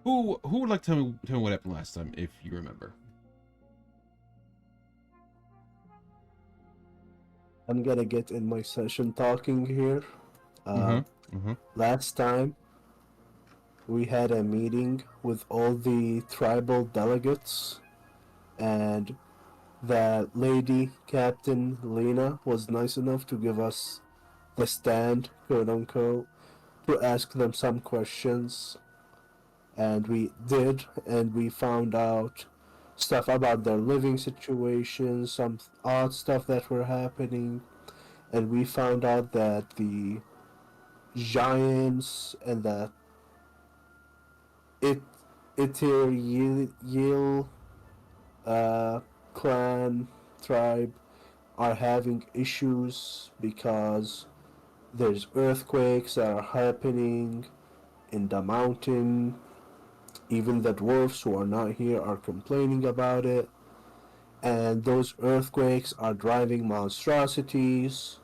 Who would like to tell me what happened last time, if you remember? I'm gonna get in my session talking here. Uh, Mm-hmm. Mm-hmm. Last time we had a meeting with all the tribal delegates, and that lady, Captain Lena, was nice enough to give us the stand, quote unquote, to ask them some questions. And we did, and we found out stuff about their living situations, some odd stuff that were happening, and we found out that the giants and the it Itir uh, clan tribe are having issues because there's earthquakes that are happening in the mountain. Even the dwarfs who are not here are complaining about it. And those earthquakes are driving monstrosities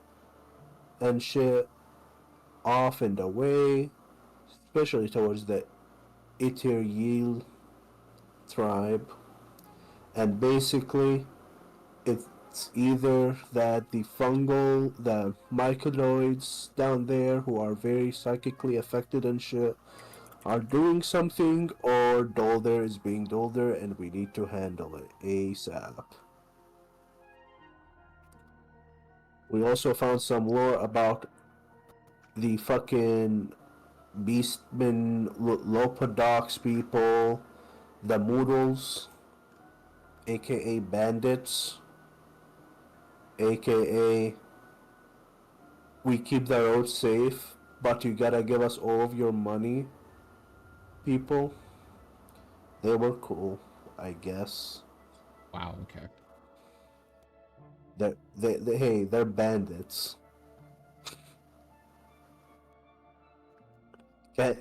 and shit off and away, especially towards the Itir tribe. And basically, it's either that the mycoloids down there who are very psychically affected and shit are doing something, or Dolder is being Dolder and we need to handle it ASAP. We also found some lore about the fucking Beastmen, Lopodox people, the Moodles, aka bandits, aka we keep the roads safe, but you gotta give us all of your money, people. They were cool, I guess. Wow. Okay. Hey, they're bandits.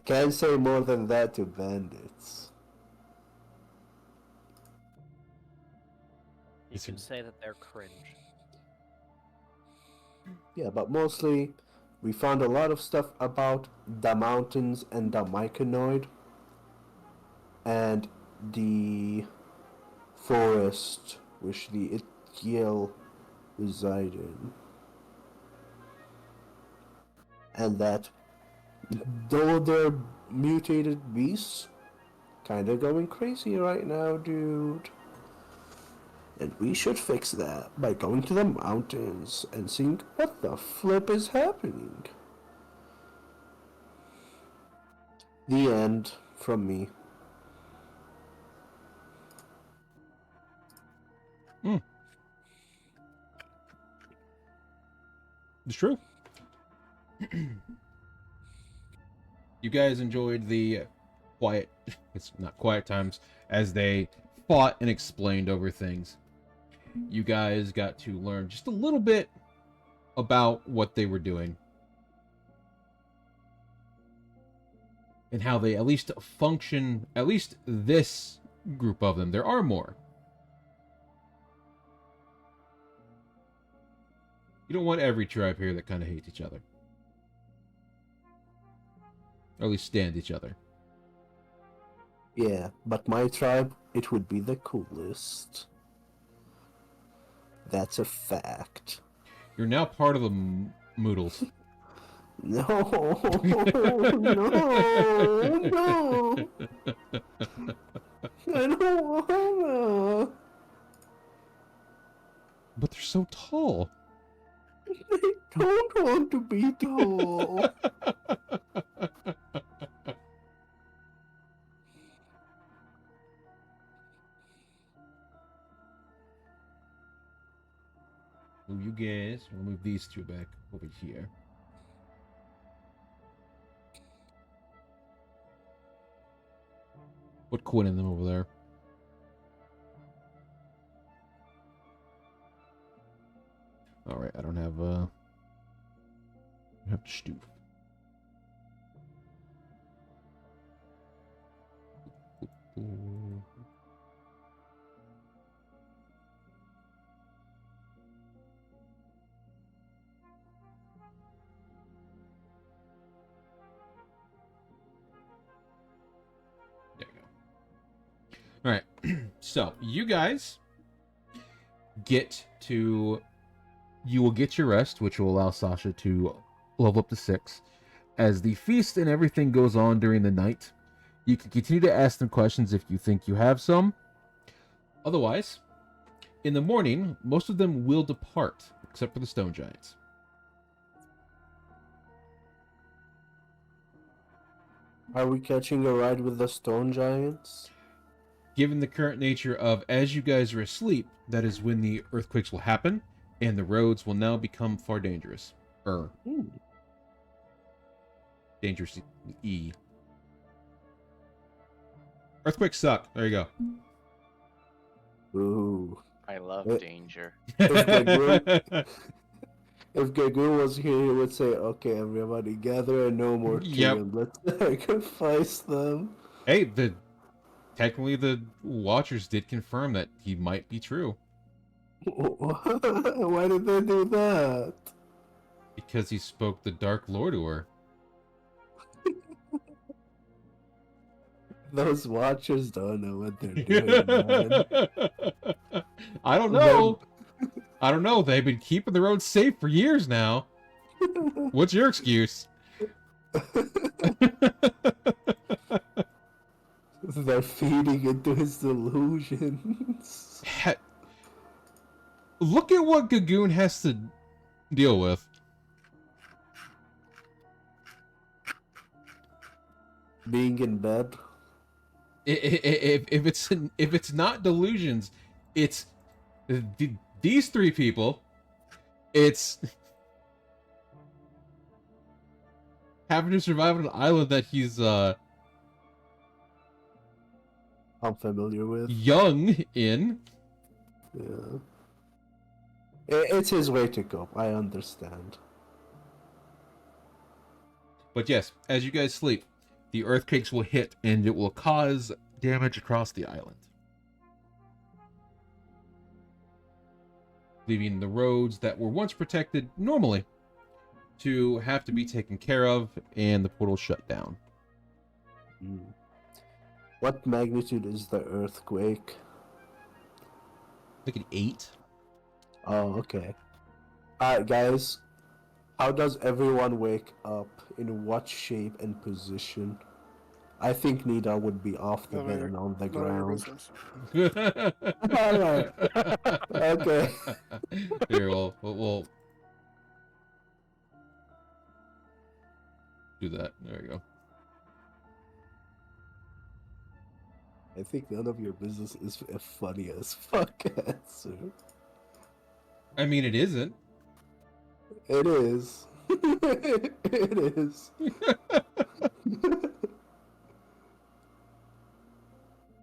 Can't say more than that to bandits. You Is it? can say that they're cringe. Yeah, but mostly we found a lot of stuff about the mountains and the Myconoid and the forest which the Itkiel reside in. And that though they're mutated beasts, kinda going crazy right now, dude. And we should fix that by going to the mountains and seeing what the flip is happening. The end from me. Mm, it's true. You guys enjoyed the quiet, it's not quiet times, as they fought and explained over things. You guys got to learn just a little bit about what they were doing and how they at least function, at least this group of them. There are more. You don't want every tribe here that kind of hates each other, or at least stand each other. Yeah, but my tribe, it would be the coolest. That's a fact. You're now part of the Moodles. No, no, no. I don't wanna. But they're so tall. I don't want to be tall. Move you guys. We'll move these two back over here. Put Quinn in them over there. All right, I don't have I have to stoop. There All right. So you guys you will get your rest, which will allow Sasha to level up to 6. As the feast and everything goes on during the night, you can continue to ask them questions if you think you have some. Otherwise, in the morning, most of them will depart, except for the stone giants. Are we catching a ride with the stone giants? Given the current nature of as you guys are asleep, that is when the earthquakes will happen, and the roads will now become far dangerous. Dangerous E. Earthquakes suck. There you go. Ooh. I love Uh, danger. If Gagu was here, he would say, "Okay, everybody, gather and no more Yep. and let's sacrifice them." Hey, technically the Watchers did confirm that he might be true. Why did they do that? Because he spoke the Dark Lord to her. Those watchers don't know what they're doing, man. I don't know. I don't know. They've been keeping the roads safe for years now. What's your excuse? They're feeding into his delusions. Look at what Gagoon has to deal with. Being in bed. If it's not delusions, it's these 3 people. It's having to survive on an island that he's Unfamiliar with. young in. Yeah. It's his way to cope, I understand. But yes, as you guys sleep, the earthquakes will hit and it will cause damage across the island, leaving the roads that were once protected normally to have to be taken care of and the portal shut down. What magnitude is the earthquake? I think an 8. Oh, okay. Alright, guys. How does everyone wake up? In what shape and position? I think Nida would be off the bed and on the ground. Alright. Okay. Here, we'll do that. There we go. I think none of your business is a funny as fuck answer. I mean, it isn't. It is. It is.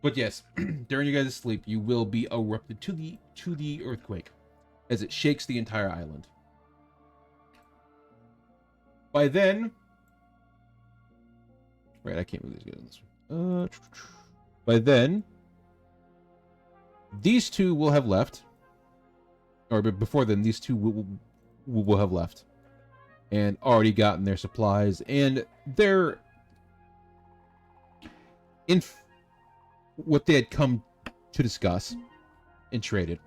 But yes, during you guys' sleep, you will be erupted to the earthquake as it shakes the entire island. By then, right, I can't move these guys on this one. By then, these 2 will have left, or before then, these 2 will have left and already gotten their supplies, and they're in what they had come to discuss and traded.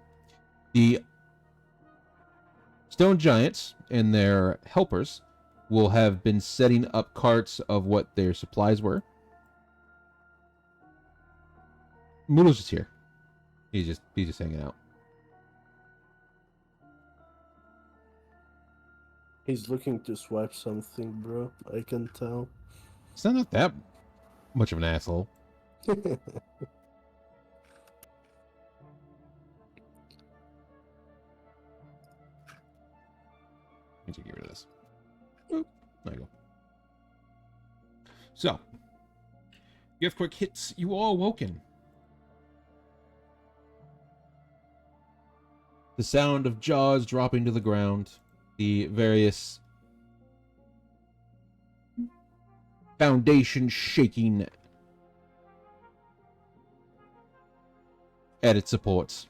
The stone giants and their helpers will have been setting up carts of what their supplies were. Moodle's just here. He's just hanging out. He's looking to swipe something, bro. I can tell. He's not that much of an asshole. Need to get rid of this. Oop, there you go. So, Giftquake hits you all awoken. The sound of jaws dropping to the ground, the various foundation shaking at its supports.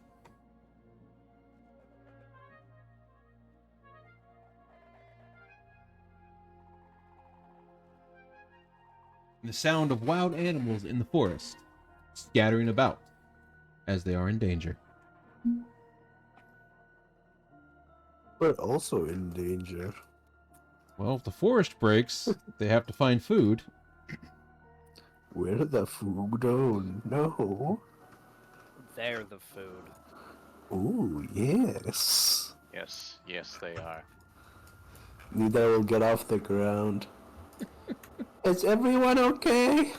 And the sound of wild animals in the forest scattering about as they are in danger. We're also in danger. Well, if the forest breaks, they have to find food. Where the food? Oh no. They're the food. Ooh, yes. Yes, yes, they are. Neither will get off the ground. Is everyone okay?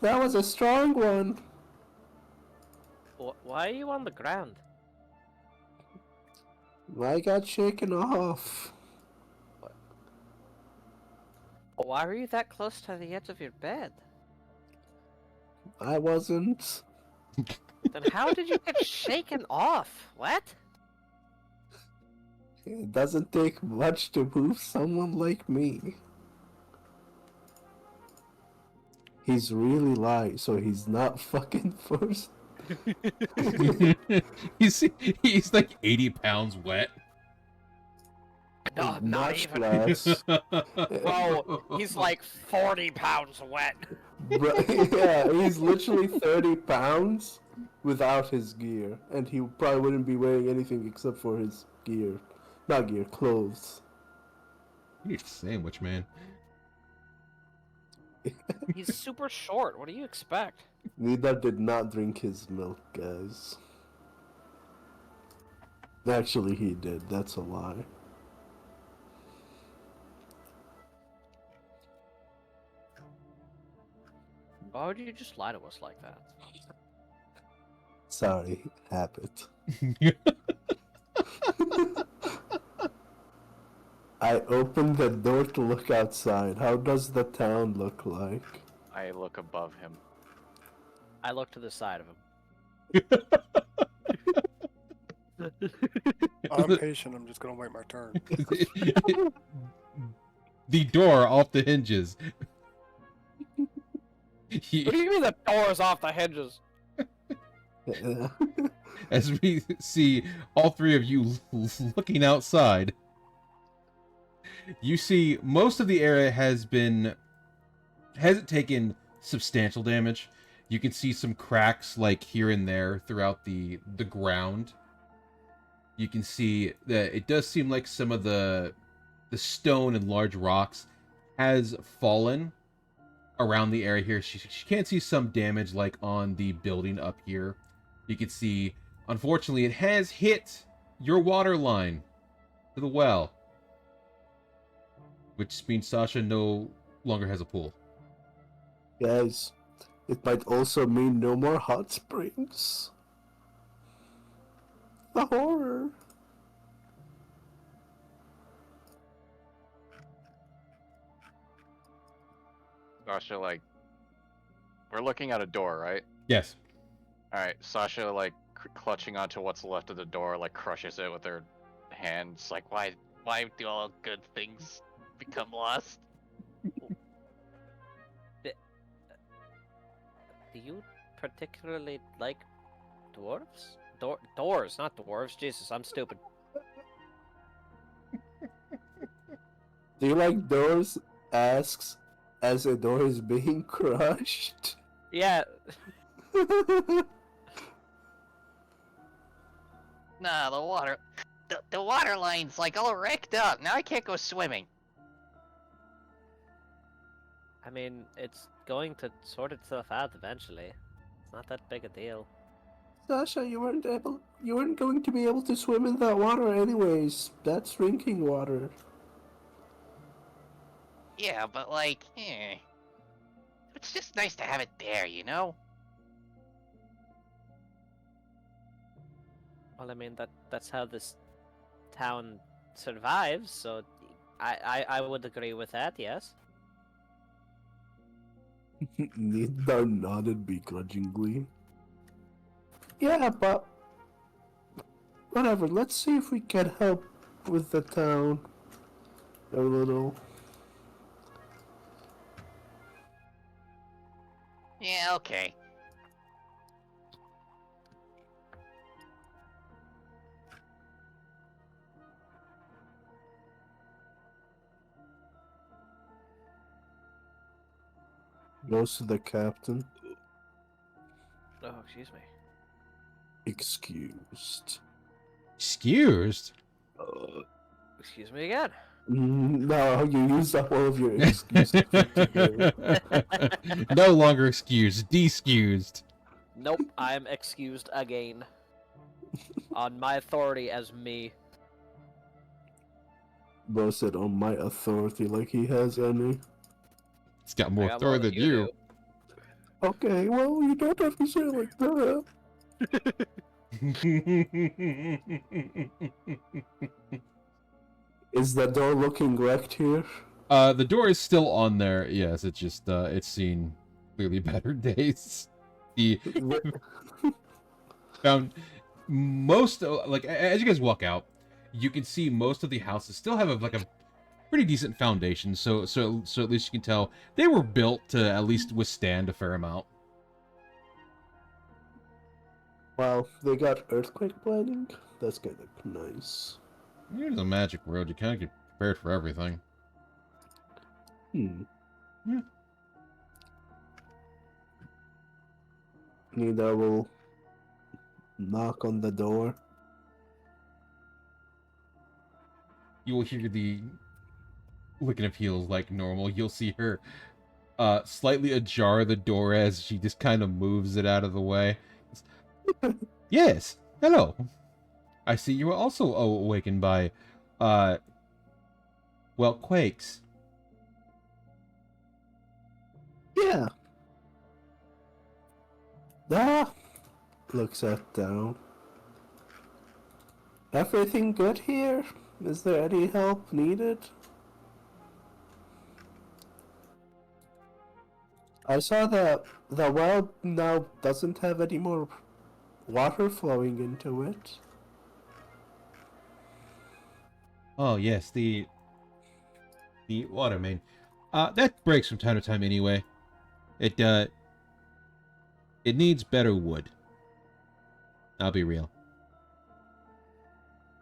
That was a strong one. Why are you on the ground? I got shaken off. Why were you that close to the edge of your bed? I wasn't. Then how did you get shaken off? What? It doesn't take much to move someone like me. He's really light, so he's not fucking first. he's like 80 pounds wet. No, not Much even. less. Bro, he's like 40 pounds wet. Yeah, he's literally 30 pounds without his gear. And he probably wouldn't be wearing anything except for his gear. Not gear, clothes. You need a sandwich, man. He's super short. What do you expect? Neither did not drink his milk, guys. Actually, he did. That's a lie. Why would you just lie to us like that? Sorry, habit. I opened the door to look outside. How does the town look like? I look above him. I look to the side of him. I'm patient. I'm just gonna wait my turn. The door off the hinges. What do you mean the door's off the hinges? As we see all three of you looking outside, you see most of the area hasn't taken substantial damage. You can see some cracks like here and there throughout the ground. You can see that it does seem like some of the stone and large rocks has fallen around the area here. She can see some damage like on the building up here. You can see, unfortunately, it has hit your water line to the well, which means Sasha no longer has a pool. Guys, it might also mean no more hot springs. The horror. Sasha, like, we're looking at a door, right? Yes. Alright, Sasha, like, clutching onto what's left of the door, like, crushes it with her hands. Like, why do all good things become lost? Do you particularly like dwarves? Doors, not dwarves. Jesus, I'm stupid. Do you like doors? Asks as a door is being crushed. Yeah, Nah, the water line's, like, all wrecked up. Now I can't go swimming. I mean, it's going to sort itself out eventually. It's not that big a deal. Sasha, you weren't going to be able to swim in that water anyways. That's drinking water. Yeah, but, like, it's just nice to have it there, you know? Well, I mean, that's how this town survives, so I would agree with that, yes. Nidar nodded begrudgingly. Yeah, but whatever. Let's see if we can help with the town a little. Yeah, okay. Goes to the captain. Oh, excuse me. excused. Excused? Excuse me again. No, you used up all of your excuses for today. No longer excused. Descused. Nope, I'm excused again. On my authority as me. Bro said on my authority like he has any. It's got more I got authority than you. Okay, well, you don't have to say it like that. Is the door looking wrecked here? The door is still on there. Yes, it's just it's seen clearly better days. The found most like as you guys walk out, you can see most of the houses still have like a pretty decent foundation. So at least you can tell they were built to at least withstand a fair amount. Well, they got earthquake planning? That's kind of nice. Here's a magic world. You kind of get prepared for everything. Nida will knock on the door. You will hear the licking of heels like normal. You'll see her slightly ajar the door as she just kind of moves it out of the way. Yes, hello. I see you were also awakened by, well, quakes. Yeah. Ah! Looks at down. Everything good here? Is there any help needed? I saw that the well now doesn't have any more water flowing into it. Oh yes, the water main. That breaks from time to time anyway. It needs better wood. I'll be real.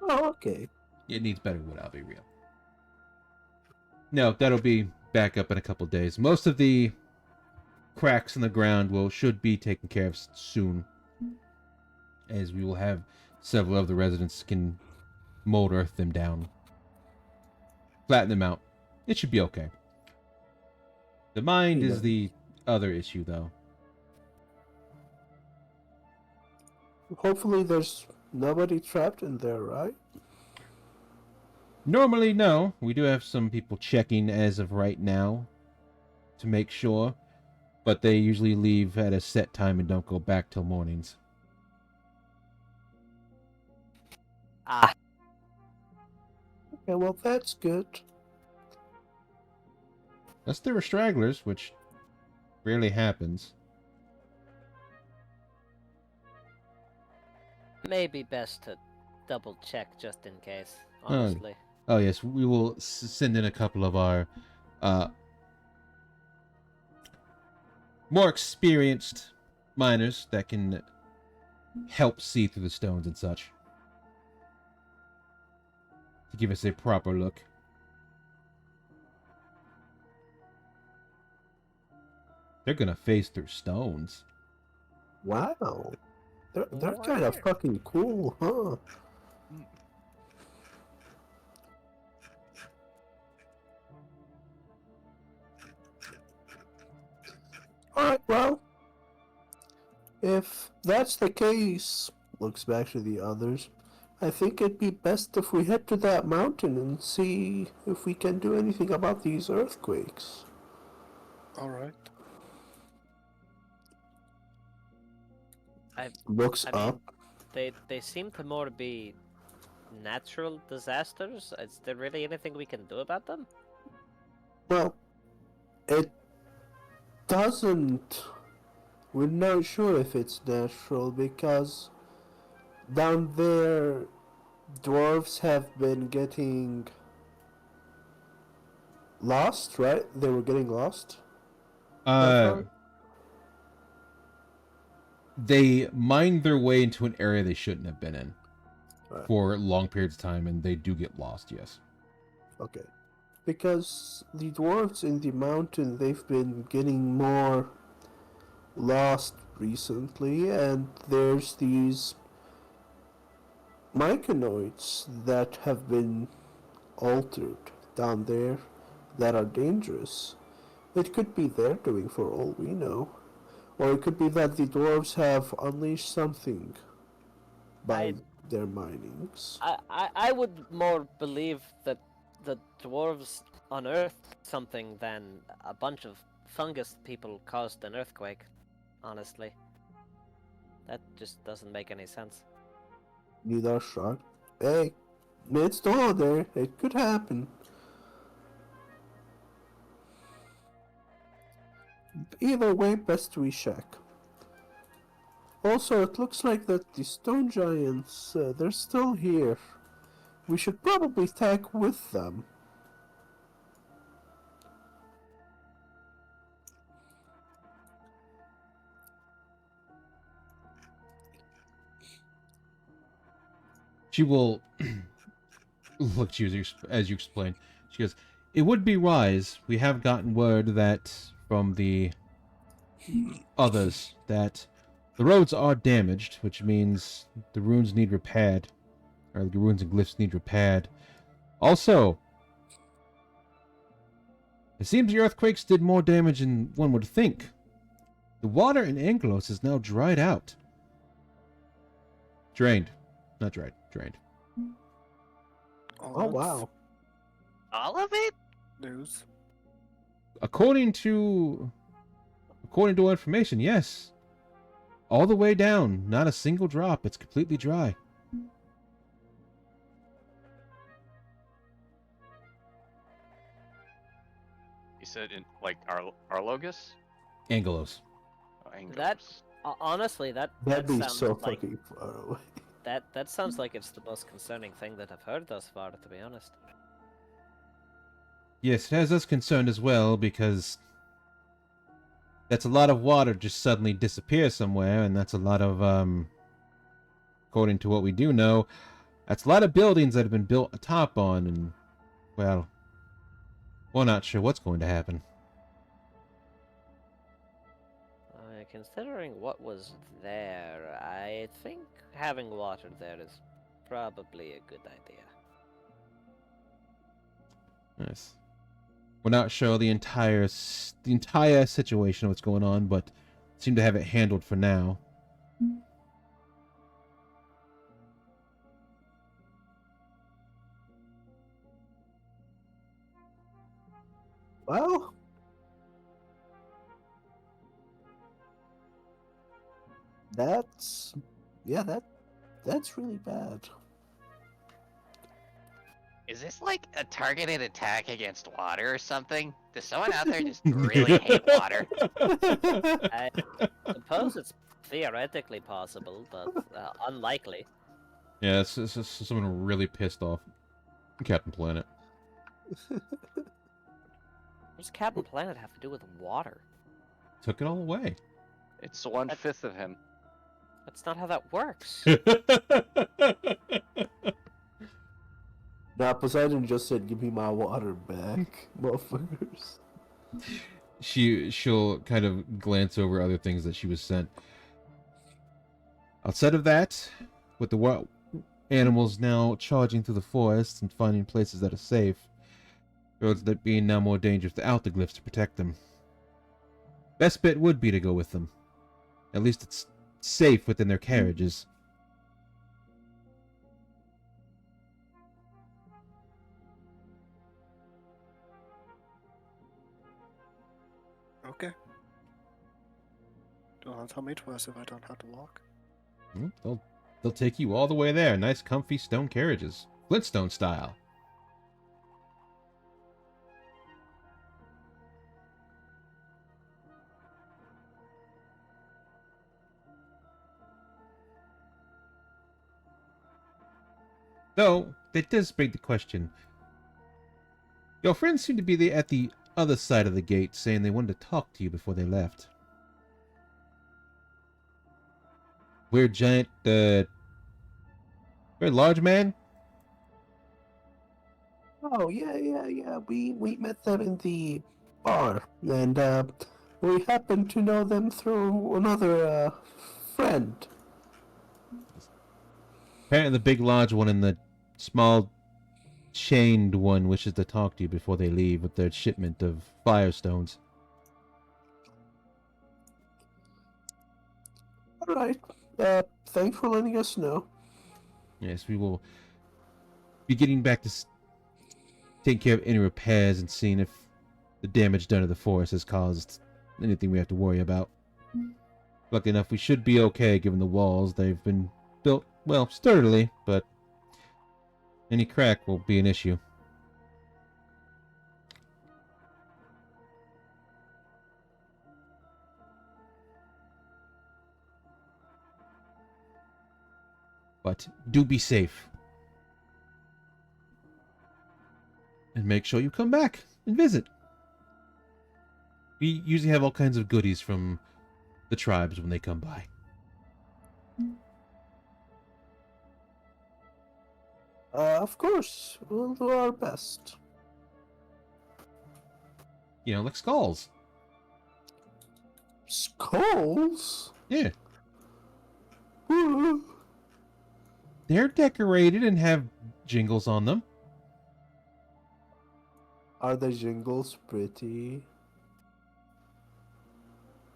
Oh, okay. It needs better wood, I'll be real. No, that'll be back up in a couple days. Most of the cracks in the ground should be taken care of soon, as we will have several of the residents can mold earth them down, flatten them out. It should be okay. The mind is the other issue, though. Hopefully there's nobody trapped in there, right? Normally, no. We do have some people checking as of right now to make sure, but they usually leave at a set time and don't go back till mornings. Ah, Okay, well that's good. Unless there were stragglers, which rarely happens. maybe best to double check just in case, honestly. Oh yes, we will send in a couple of our more experienced miners that can help see through the stones and such, to give us a proper look. They're gonna phase through stones. Wow. They're kind of fucking cool, huh? Alright, well, if that's the case, looks back to the others, I think it'd be best if we head to that mountain and see if we can do anything about these earthquakes. Alright. Looks I mean, up. They seem to more be natural disasters. Is there really anything we can do about them? Well, it doesn't. We're not sure if it's natural because down there, dwarves have been getting lost, right? They were getting lost. They mined their way into an area they shouldn't have been in Right. for long periods of time, and they do get lost, yes. Okay. Because the dwarves in the mountain, they've been getting more lost recently, and there's these myconoids that have been altered down there that are dangerous. It could be their doing for all we know. Or it could be that the dwarves have unleashed something by I- their minings. I would more believe that the dwarves unearthed something than a bunch of fungus people caused an earthquake. Honestly, that just doesn't make any sense. Neither shrugged. Hey, it's still there. It could happen. Either way, best we check. Also, it looks like that the stone giants, they're still here. We should probably tag with them. She will look to you as you explain. She goes, "It would be wise. We have gotten word that from the others that the roads are damaged, which means the runes need repaired, or the runes and glyphs need repaired. Also, it seems the earthquakes did more damage than one would think. The water in Angelos is now dried out. Drained. Not dried. Drained. Oh, that's wow. All of it? News. According to our information, yes. All the way down, not a single drop. It's completely dry. You said in like Arlogus? Angelos. Oh, Angelos. That- Honestly, that That'd be sounds so like fucking far away. that sounds like it's the most concerning thing that I've heard thus far. To be honest. Yes, it has us concerned as well, because that's a lot of water just suddenly disappear somewhere, and that's a lot of, according to what we do know, that's a lot of buildings that have been built atop on, and, well, we're not sure what's going to happen. Considering what was there, I think having water there is probably a good idea. Yes. We're not sure the entire situation of what's going on, but seem to have it handled for now. Well, that's that's really bad. Is this like a targeted attack against water or something? Does someone out there just really hate water? I suppose it's theoretically possible, but unlikely. Yeah, it's someone really pissed off Captain Planet. What does Captain Planet have to do with water? Took it all away. It's 1/5 of him. That's not how that works. Now Poseidon just said, "Give me my water back, motherfuckers." She'll kind of glance over other things that she was sent. Outside of that, with the wild animals now charging through the forests and finding places that are safe, roads that being now more dangerous without the glyphs to protect them. Best bet would be to go with them. At least it's safe within their carriages. Okay. Don't want to tell me twice if I don't have to walk. They'll take you all the way there. Nice, comfy stone carriages, Flintstone style. Though, that does beg the question. Your friends seem to be at the other side of the gate, saying they wanted to talk to you before they left. Weird giant, weird large man? Oh yeah. We met them in the bar, and we happened to know them through another friend. Apparently the big large one and the small chained one wishes to talk to you before they leave with their shipment of firestones. Alright. Thanks for letting us know. Yes, we will be getting back to taking care of any repairs and seeing if the damage done to the forest has caused anything we have to worry about. Luckily enough, we should be okay given the walls. They've been built, well, sturdily, but any crack will be an issue. But do be safe. And make sure you come back and visit. We usually have all kinds of goodies from the tribes when they come by. Of course. We'll do our best. You know, like skulls. Skulls? Yeah. Ooh. They're decorated and have jingles on them. Are the jingles pretty?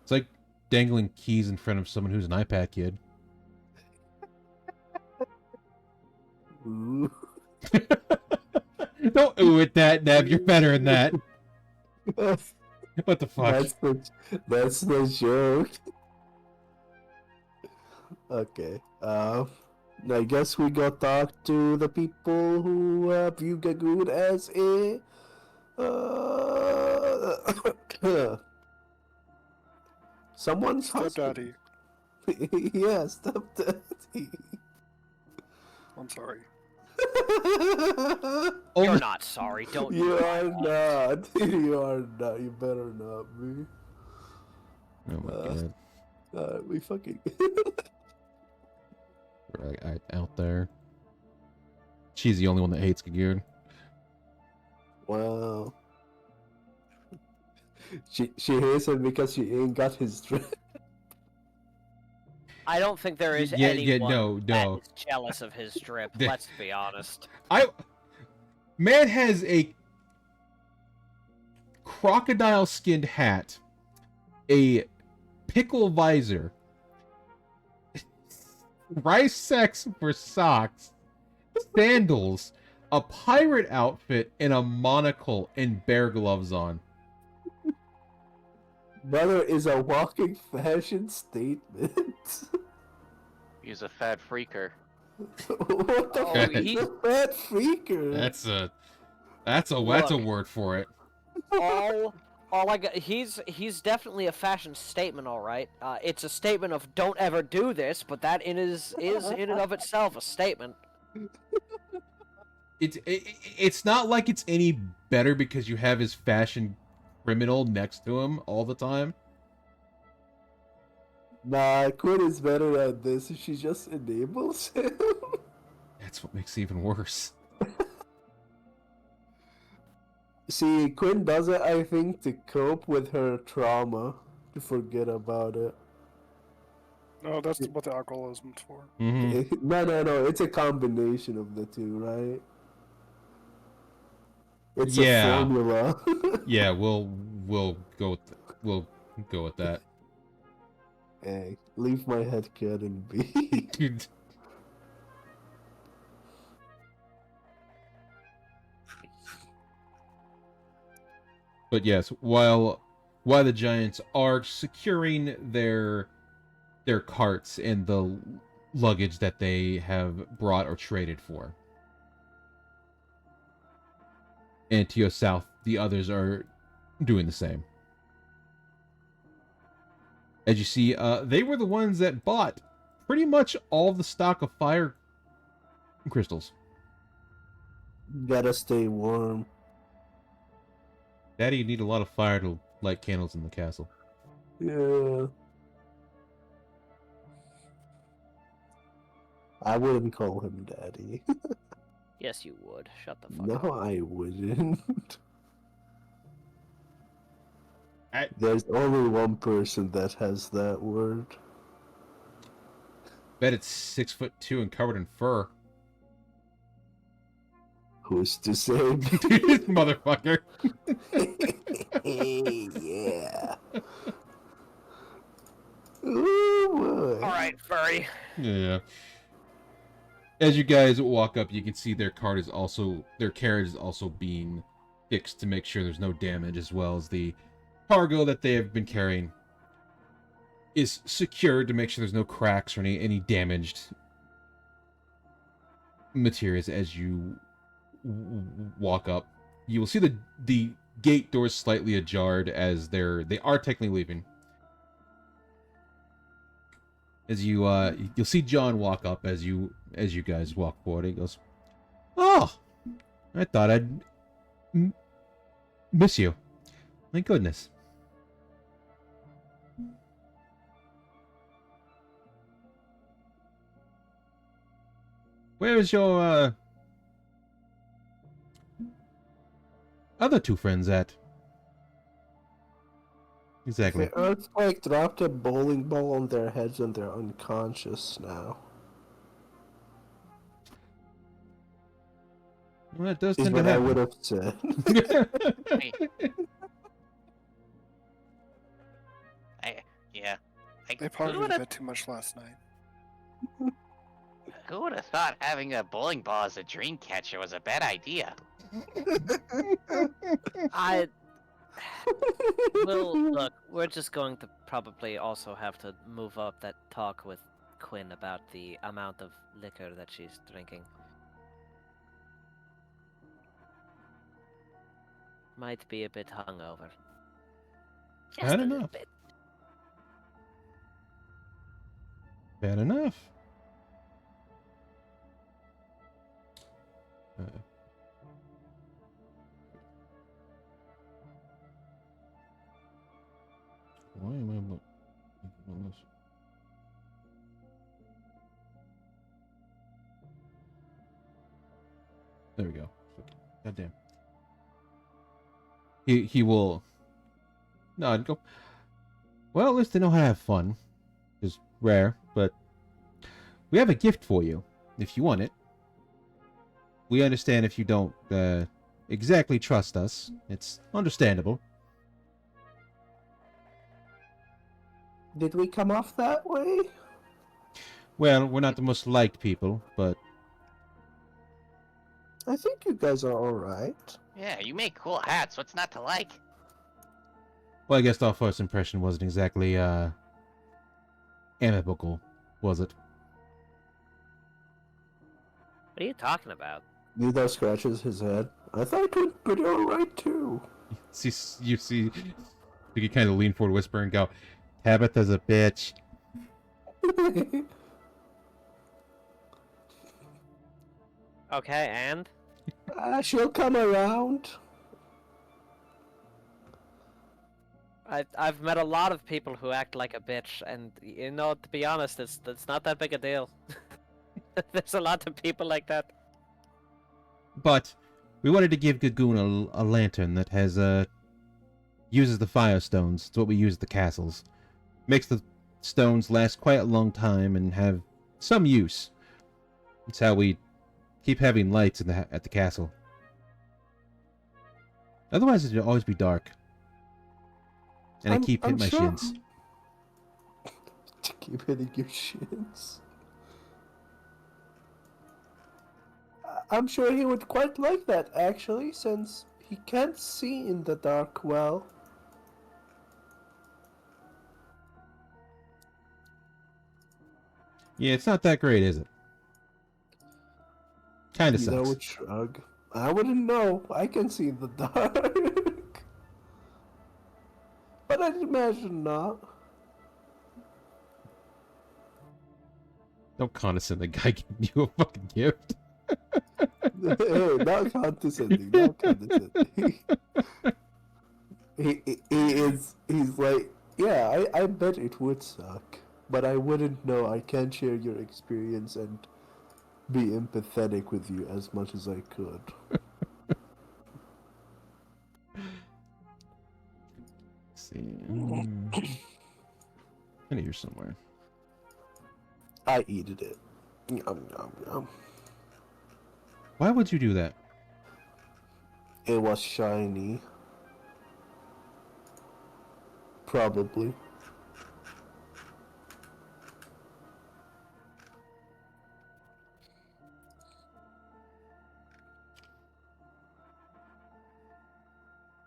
It's like dangling keys in front of someone who's an iPad kid. Ooh. Don't ooh at that, Nev. You're better than that. What the fuck? That's the joke. Okay. I guess we go talk to the people who view Gagoon as a someone's husband. Stepdaddy. Yeah, stepdaddy. I'm sorry. You're not sorry, don't You you? are not. You are not. You better not be. Oh my god. We fucking. Right out there. She's the only one that hates Gagirn. Wow. She hates him because she ain't got his dress. I don't think there is Yeah, anyone no. that is jealous of his drip. Yeah. Let's be honest. Man has a crocodile skinned hat, a pickle visor, rice sacks for socks, sandals, a pirate outfit, and a monocle and bear gloves on. Brother is a walking fashion statement. He's a fat freaker. What the Oh, fuck? he- He's a fat freaker. That's a Look. word for it. all I got, he's definitely a fashion statement, all right. It's a statement of don't ever do this, but that is in and of itself a statement. It's not like it's any better because you have his fashion criminal next to him all the time. Nah, Quinn is better at this. She just enables him. That's what makes it even worse. See, Quinn does it, I think, to cope with her trauma, to forget about it. No, that's what the alcoholism's for. Mm-hmm. No, it's a combination of the two, right? It's Yeah. a formula. Yeah, we'll go with that. Hey, leave my head cannon be. But yes, while the giants are securing their carts and the luggage that they have brought or traded for, and to your south, the others are doing the same. As you see, they were the ones that bought pretty much all the stock of fire crystals. Gotta stay warm. Daddy, you need a lot of fire to light candles in the castle. Yeah. I wouldn't call him daddy. Yes, you would. Shut the fuck No, up. I wouldn't. I- There's only one person that has that word. Bet it's 6'2" and covered in fur. Who's to say? This motherfucker. Yeah. Ooh, boy. All right, furry. Yeah. As you guys walk up, you can see their carriage is also being fixed to make sure there's no damage, as well as the cargo that they have been carrying is secured to make sure there's no cracks or any damaged materials. As you walk up, you will see the gate doors slightly ajar as they are technically leaving. As you'll see John walk up as you guys walk forward. He goes, "Oh, I thought I'd miss you. My goodness." Where's your other two friends at? Exactly. The earthquake dropped a bowling ball on their heads and they're unconscious now. Well, that does Is tend to what I happen. would have said. Yeah. They probably Who went a would've- bit too much last night. Who would have thought having a bowling ball as a dream catcher was a bad idea? I. Well, look, we're just going to probably also have to move up that talk with Quinn about the amount of liquor that she's drinking. Might be a bit hungover. Just Bad a little enough. bit. Bad enough. Why am I looking on this? There we go. Goddamn. He will nod and go, "Well, at least they know how to have fun. It's rare, but we have a gift for you, if you want it. We understand if you don't exactly trust us. It's understandable." Did we come off that way? Well, we're not the most liked people, but I think you guys are alright. Yeah, you make cool hats. What's not to like? well, I guess our first impression wasn't exactly amicable, was it? What are you talking about? Nito scratches his head. I thought it went pretty alright too. You see, you kind of lean forward, whisper, and go, "Tabitha's a bitch." Okay, and? She'll come around. I've met a lot of people who act like a bitch, and you know, to be honest, it's not that big a deal. There's a lot of people like that. But we wanted to give Gagoon a lantern that has uses the fire stones. It's what we use at the castles. Makes the stones last quite a long time and have some use. It's how we keep having lights at the castle. Otherwise, it'd always be dark. And I keep hitting my sure. shins. To keep hitting your shins. I'm sure he would quite like that, actually, since he can't see in the dark well. Yeah, it's not that great, is it? Kinda You know, sucks. would shrug. I wouldn't know. I can see in the dark. But I'd imagine not. Don't condescend the guy giving you a fucking gift. Hey, not condescending, not condescending. He's like, yeah, I bet it would suck. But I wouldn't know. I can't share your experience and be empathetic with you as much as I could. Let's see. I need here somewhere. I eat it. Yum, yum, yum. Why would you do that? It was shiny. Probably.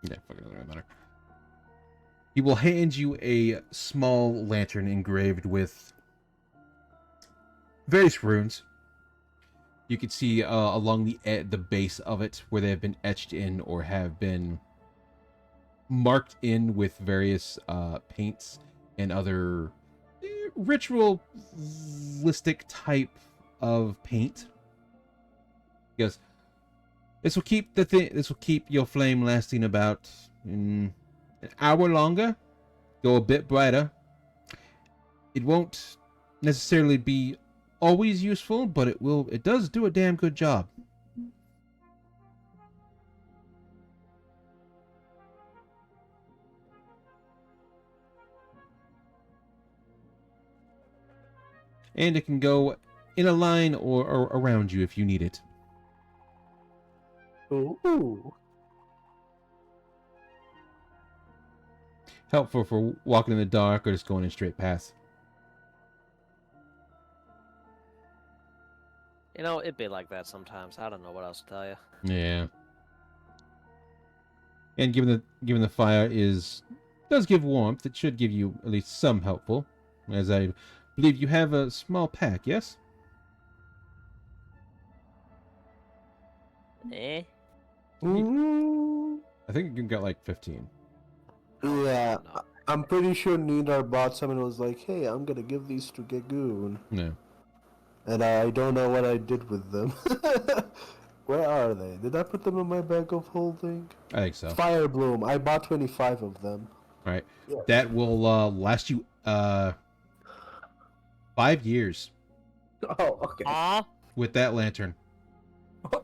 Yeah, fucking doesn't really matter. He will hand you a small lantern engraved with various runes. You can see along the base of it where they have been etched in or have been marked in with various paints and other ritualistic type of paint. He goes, this will keep this will keep your flame lasting about an hour longer. Go a bit brighter. It won't necessarily be always useful, but it does do a damn good job. And it can go in a line or around you if you need it. Ooh. Helpful for walking in the dark or just going in straight paths. You know, it'd be like that sometimes. I don't know what else to tell you. Yeah. And given the fire does give warmth, it should give you at least some helpful. As I believe you have a small pack, yes? Eh? Mm, I think you got like 15. yeah, No. I'm pretty sure Nidar bought some and was like, hey, I'm gonna give these to Gagoon. No. And I don't know what I did with them. Where are they? Did I put them in my bag of holding? I think so. Fire Bloom. I bought 25 of them. Alright. Yeah. That will last you 5 years Oh, okay. Aw! with that lantern.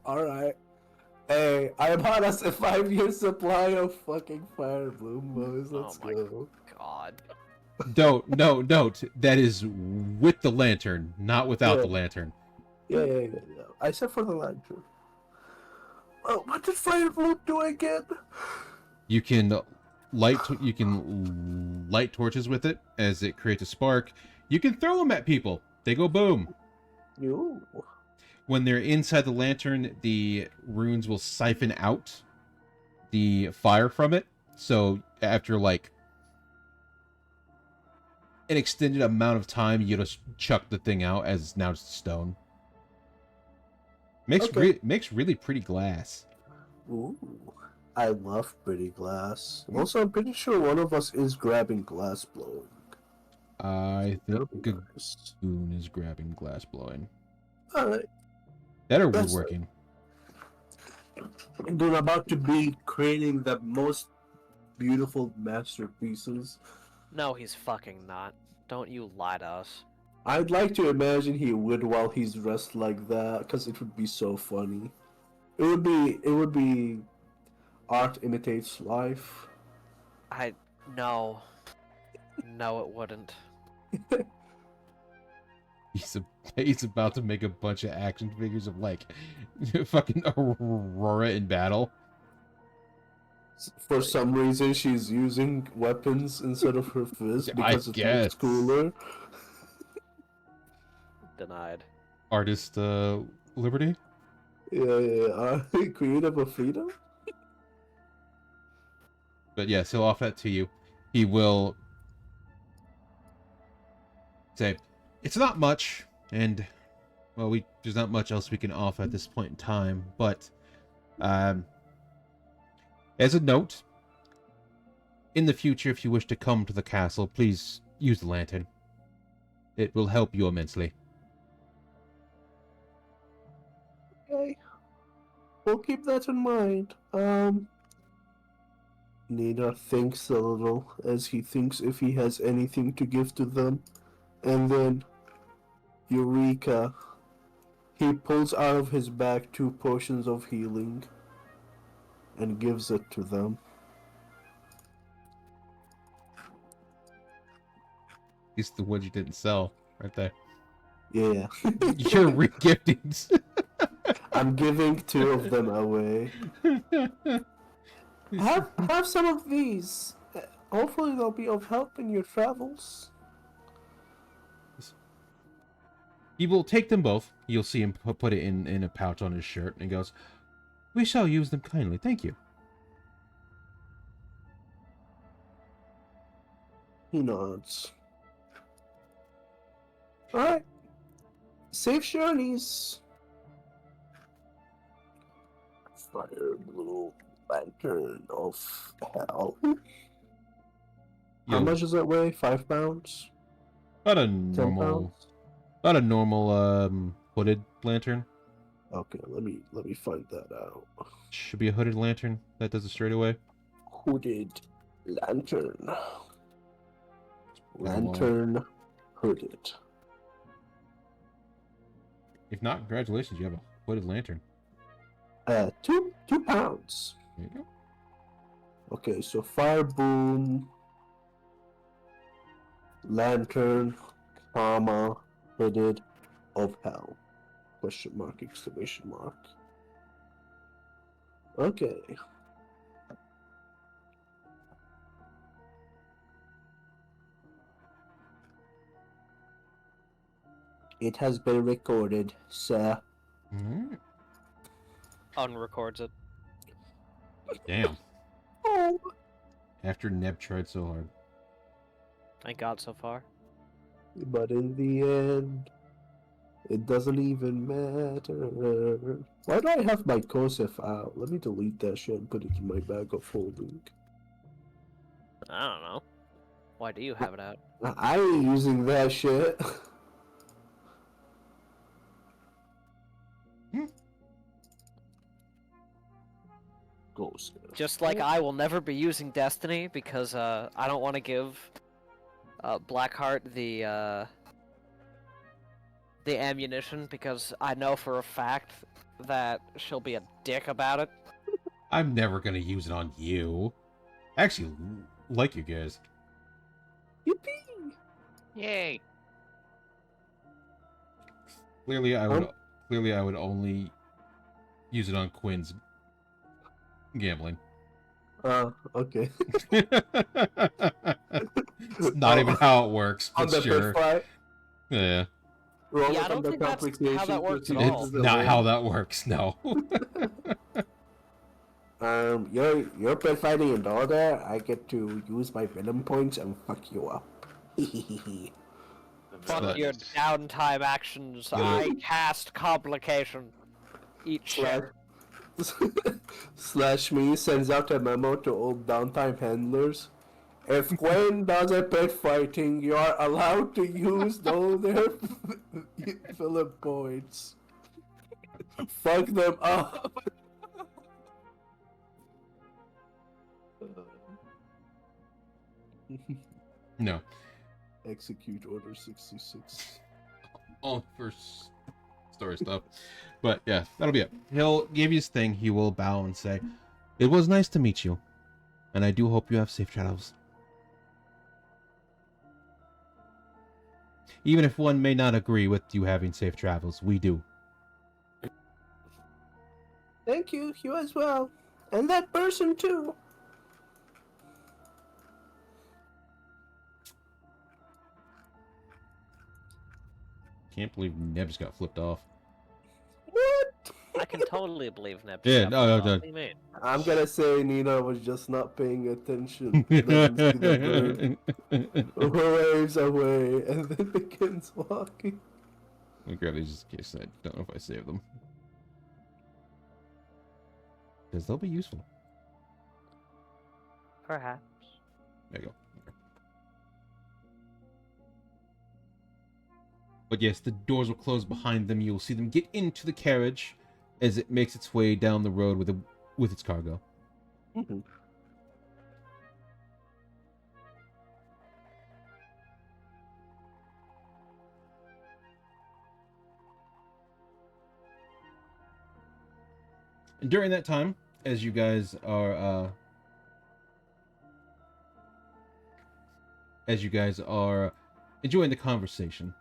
Alright. Hey, I bought us a 5-year supply of fucking Fire Bloom, boys. Oh Let's my go. God. Note. That is with the lantern, not without Yeah. the lantern. Yeah. I said for the lantern. Oh, what did Fire Bloom do again? You can light torches with it as it creates a spark. You can throw them at people. They go boom. Ooh. When they're inside the lantern, the runes will siphon out the fire from it. So after like an extended amount of time, you just chuck the thing out as it's now just stone. Makes Okay. makes really pretty glass. Ooh. I love pretty glass. Also, I'm pretty sure one of us is grabbing glass blowing. I think That'll be nice. Gagoon is grabbing glass blowing. Alright. That or That's- woodworking. And they're about to be creating the most beautiful masterpieces. No, he's fucking not. Don't you lie to us. I'd like to imagine he would while he's dressed like that, because it would be so funny. It would be art imitates life. No. No, it wouldn't. He's about to make a bunch of action figures of like fucking Aurora in battle. For some reason, she's using weapons instead of her fist because it guess. looks cooler. Denied. Artist Liberty. Yeah. Creative of freedom? But yes, he'll offer that to you. He will say, it's not much, and well, there's not much else we can offer at this point in time, but as a note, in the future, if you wish to come to the castle, please use the lantern. It will help you immensely. Okay. We'll keep that in mind. Nina thinks a little as he thinks if he has anything to give to them. And then, Eureka. He pulls out of his bag 2 potions of healing and gives it to them. It's the wood you didn't sell, right there. Yeah. You're re-giftings. I'm giving 2 of them away. Have some of these. Hopefully they'll be of help in your travels. He will take them both. You'll see him put it in a pouch on his shirt and goes, "We shall use them kindly. Thank you." He nods. Alright. Safe journeys. Fire blue lantern of hell. How You'll- much does it weigh? 5 pounds? About a 10 normal, pounds? about a normal hooded lantern. Okay, let me find that out. Should be a hooded lantern that does it straight away. Hooded lantern. Been a while. Lantern hooded. If not, congratulations, you have a hooded lantern. 2 pounds. There you go. Okay, so fire boom, lantern, comma, hooded of hell. Question mark, exclamation mark. Okay. It has been recorded, sir. Alright. Unrecords it. Damn. Oh. After Neb tried so hard. Thank God so far. But in the end, it doesn't even matter. Why do I have my Kosef out? Let me delete that shit and put it in my bag of holding. I don't know. Why do you have it out? I ain't using that shit. Ghost. Just like I will never be using Destiny because I don't want to give Blackheart the ammunition because I know for a fact that she'll be a dick about it. I'm never gonna use it on you. I actually like you guys. Yippee! Yay! Clearly, I would only use it on Quinn's gambling. Okay. It's not even how it works, On but the sure. pit fight, Yeah. roll Yeah, I it don't under think that's how that complications, works at proceed all. It's to the not win. how that works, no. You're pit fighting in order. I get to use my venom points and fuck you up. The Fuck But- your downtime actions. Yeah. I cast complication. Eat Slash, shit. slash me sends out a memo to old downtime handlers. If Gwen does a pit fighting, you are allowed to use all their Philip points. Fuck them up. No. Execute Order 66. All first story stuff. But yeah, that'll be it. He'll give you his thing. He will bow and say, "It was nice to meet you, and I do hope you have safe travels." Even if one may not agree with you having safe travels, we do. Thank you, you as well. And that person too. Can't believe Neb just got flipped off. What? I can totally believe Neb. Yeah, Shep no, was no, off. no. What do you mean? I'm gonna say Nina was just not paying attention. Doesn't see the bird. Waves away and then begins walking. Let me grab these just in case. I don't know if I saved them. Because they'll be useful. Perhaps. There you go. But yes, the doors will close behind them. You will see them get into the carriage as it makes its way down the road with its cargo. Mhm. And during that time, as you guys are enjoying the conversation,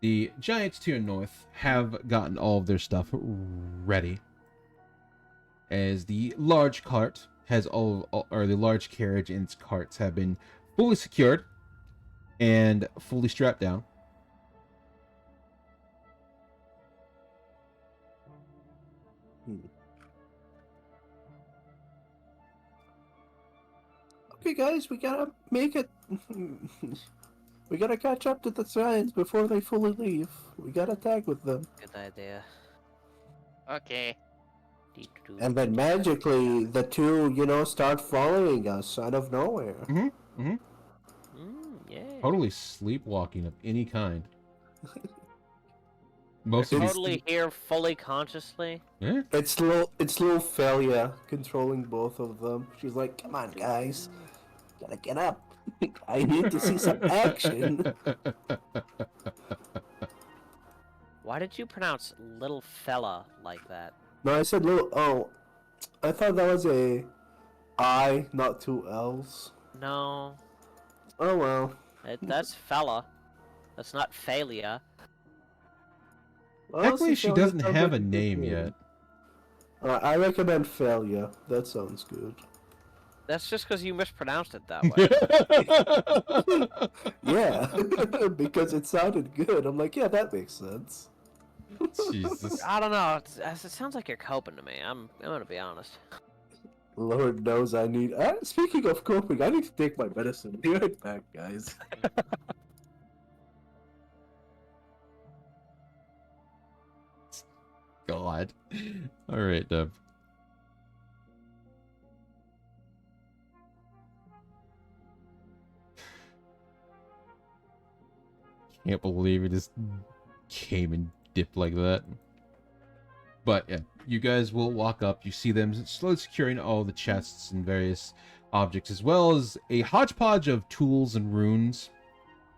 The giants to your north have gotten all of their stuff ready, as the large cart has or the large carriage and its carts have been fully secured and fully strapped down. Okay, guys, we gotta make it. We gotta catch up to the giants before they fully leave. We gotta tag with them. Good idea. Okay. And then magically, the two, start following us out of nowhere. Yeah. Totally sleepwalking of any kind. They're Most of these, totally here, fully consciously. yeah. It's little Felia controlling both of them. She's like, "Come on, guys, gotta get up. I need to see some action." Why did you pronounce little fella like that? No, I said little. Oh, I thought that was a I, not two L's. No, Oh well. that's fella. That's not failure. Actually, she Felia doesn't sounds have like a good name yet. I recommend Felia. That sounds good. That's just because you mispronounced it that way. Yeah, because it sounded good. I'm like, yeah, that makes sense. Jesus. I don't know. It sounds like you're coping to me. I'm gonna be honest. Lord knows I need. Speaking of coping, I need to take my medicine. Be right back, guys. God. All right, Deb. Can't believe it just came and dipped like that. But yeah, you guys will walk up. You see them slowly securing all the chests and various objects, as well as a hodgepodge of tools and runes,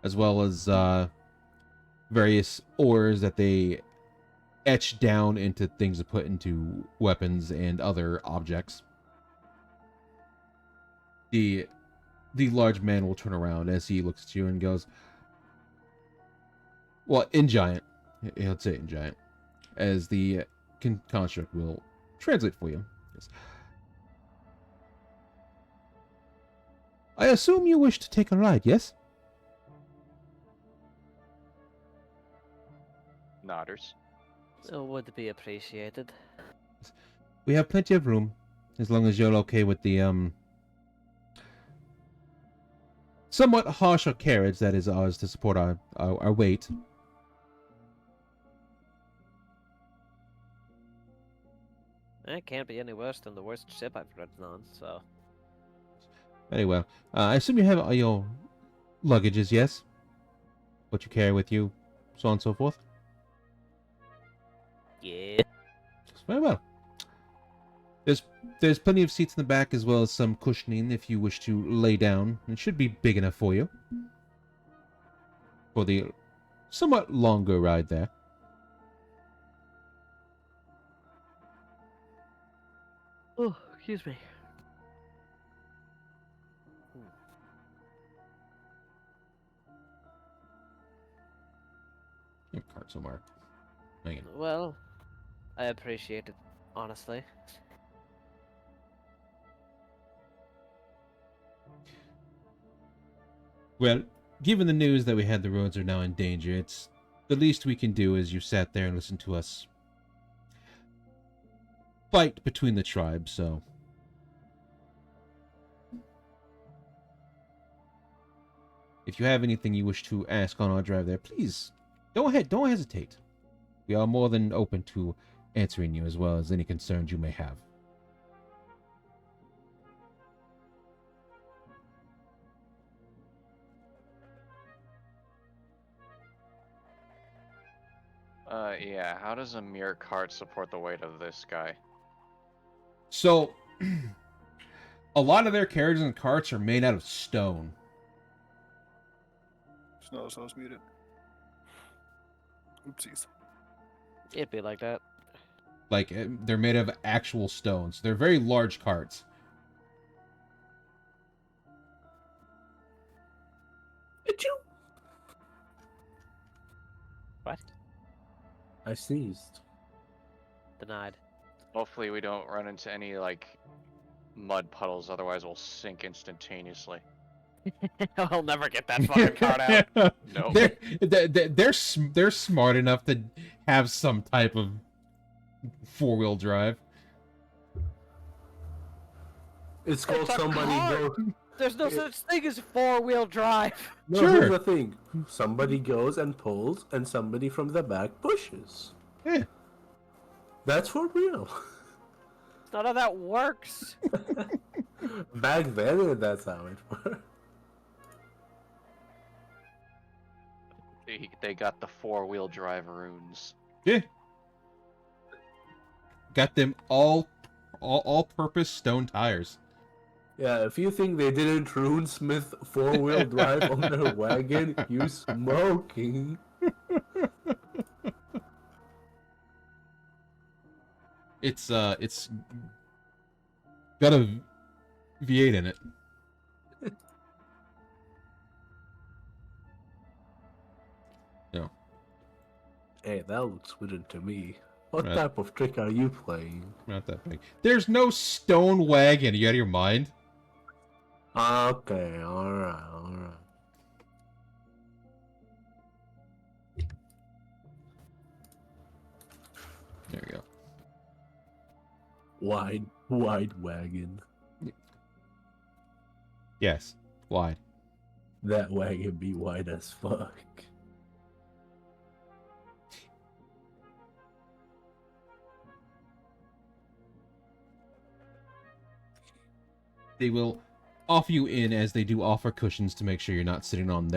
as well as various ores that they etch down into things to put into weapons and other objects. The large man will turn around as he looks at you and goes, well, in giant. He'll say it in giant. As the construct will translate for you. Yes. I assume you wish to take a ride, yes? Nodders. It would be appreciated. We have plenty of room, as long as you're okay with the, somewhat harsher carriage that is ours to support our weight. It can't be any worse than the worst ship I've ridden on, so. Very well. I assume you have all your luggages, yes? What you carry with you, so on and so forth? Yeah. Very well. There's plenty of seats in the back, as well as some cushioning if you wish to lay down. It should be big enough for you. For the somewhat longer ride there. Oh, excuse me. You have a cart somewhere. Hang on. Well, I appreciate it, honestly. Well, given the news that we had the roads are now in danger, it's the least we can do is you sat there and listened to us fight between the tribes, so. If you have anything you wish to ask on our drive there, please, don't hesitate. We are more than open to answering you, as well as any concerns you may have. Yeah, how does a mere cart support the weight of this guy? So, a lot of their carriages and carts are made out of stone. Snow's muted. Oopsies. It'd be like that. Like, they're made of actual stones. They're very large carts. Did you? I sneezed. Denied. Hopefully we don't run into any like mud puddles, otherwise we'll sink instantaneously. I'll never get that fucking card out. Nope. They're smart enough to have some type of 4-wheel drive. It's called It's a somebody car. go. There's no such thing as 4-wheel drive. No, Sure. here's the thing. Somebody goes and pulls, and somebody from the back pushes. Yeah. That's for real. That's not how that works. Back then, that's how it worked. They got the 4-wheel drive runes. Yeah. Got them all-purpose stone tires. Yeah, if you think they didn't runesmith 4-wheel drive on their wagon, you smoking. It's got a V8 in it. No. Hey, that looks wooden to me. What Right. type of trick are you playing? Not that big. There's no stone wagon. You out of your mind? Okay, alright. There you go. Wide wagon. Yes. Wide. That wagon be wide as fuck. They will offer you in as they do offer cushions to make sure you're not sitting on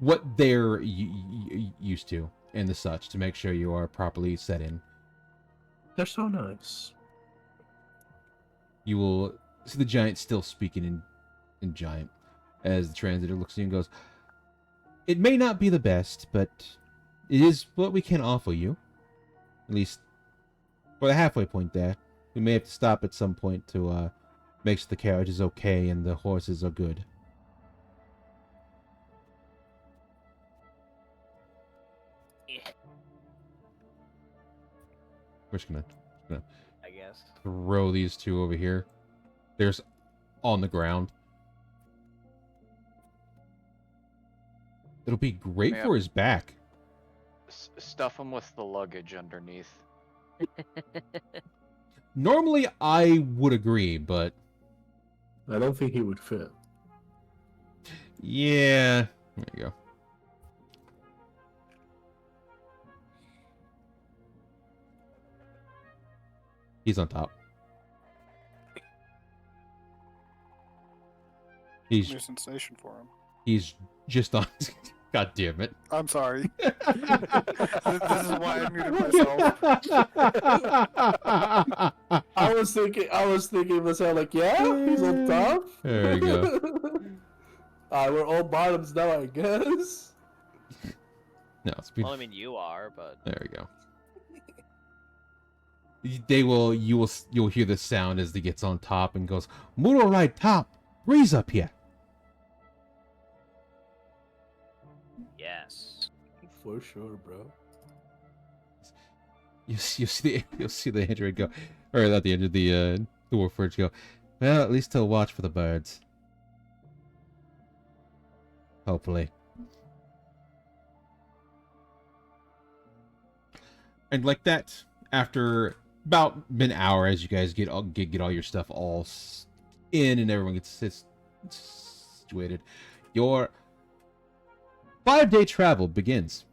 what they're used to and the such to make sure you are properly set in. They're so nice. You will see the giant still speaking in giant as the translator looks at you and goes, "It may not be the best, but it is what we can offer you. At least for the halfway point there. We may have to stop at some point to make sure the carriage is okay and the horses are good." Yeah, We're just gonna I guess. throw these two over here. There's on the ground. It'll be great Yeah. for his back. Stuff them with the luggage underneath. Normally, I would agree, but I don't think he would fit. yeah. There you go. He's on top. New sensation for him. He's just on. God damn it. I'm sorry. This is why I muted myself. I was thinking myself like, yeah, he's on top. There you go. We're all bottoms now, I guess. No, it's been. Well, I mean, you are, but There we go. You'll hear the sound as he gets on top and goes, "Muro right top, breeze up here." yes. For sure, bro. You'll see the android go, or at the end of the Warforged go, "Well, at least he'll watch for the birds. Hopefully." And like that, after about an hour, as you guys get all your stuff all in and everyone gets situated, your 5-day travel begins.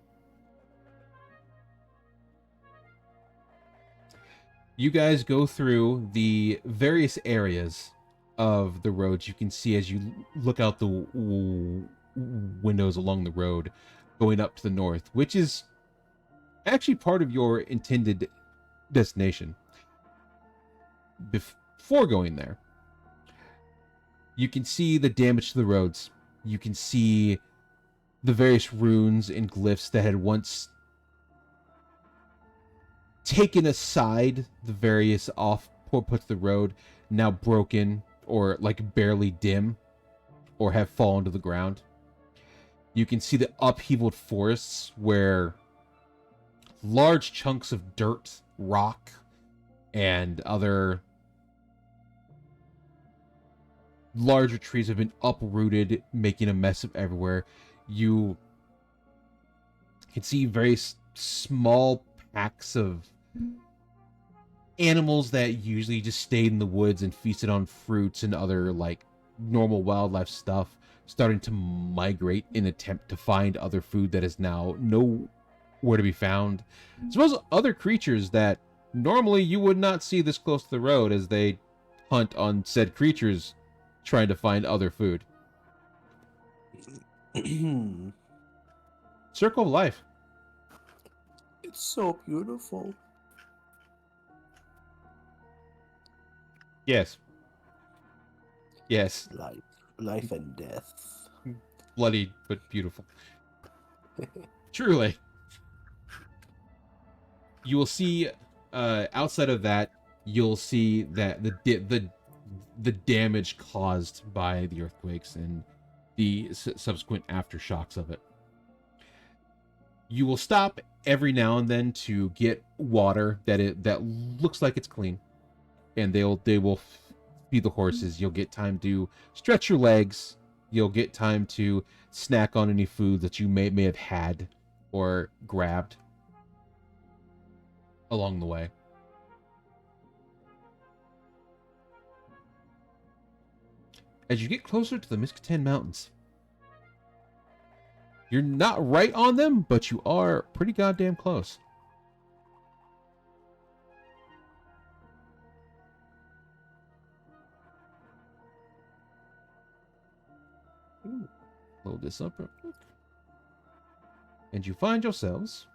You guys go through the various areas of the roads you can see as you look out the windows along the road going up to the north, which is actually part of your intended destination. Before going there, you can see the damage to the roads. You can see the various runes and glyphs that had once taken aside the various off put to the road, now broken or like barely dim or have fallen to the ground. You can see the upheavaled forests where large chunks of dirt, rock, and other larger trees have been uprooted, making a mess of everywhere. You can see very small packs of animals that usually just stayed in the woods and feasted on fruits and other like normal wildlife stuff starting to migrate in attempt to find other food that is now nowhere to be found, as well as other creatures that normally you would not see this close to the road as they hunt on said creatures trying to find other food. Circle of life. It's so beautiful. Yes. Yes. Life and death. Bloody but beautiful. Truly. You will see outside of that, you'll see that the damage caused by the earthquakes and the subsequent aftershocks of it. You will stop every now and then to get water that looks like it's clean, and they will feed the horses. You'll get time to stretch your legs. You'll get time to snack on any food that you may have had or grabbed along the way. As you get closer to the Miskatyn Mountains, you're not right on them, but you are pretty goddamn close. Load this up real quick. And you find yourselves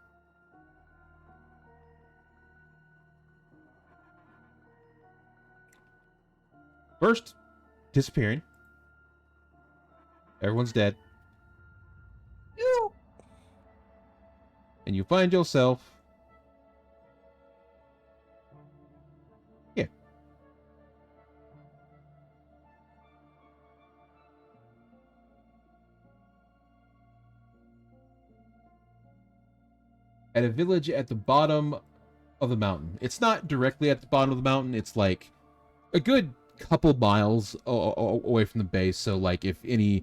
first disappearing. Everyone's dead. And you find yourself here. At a village at the bottom of the mountain. It's not directly at the bottom of the mountain. It's like a good couple miles away from the base. So like if any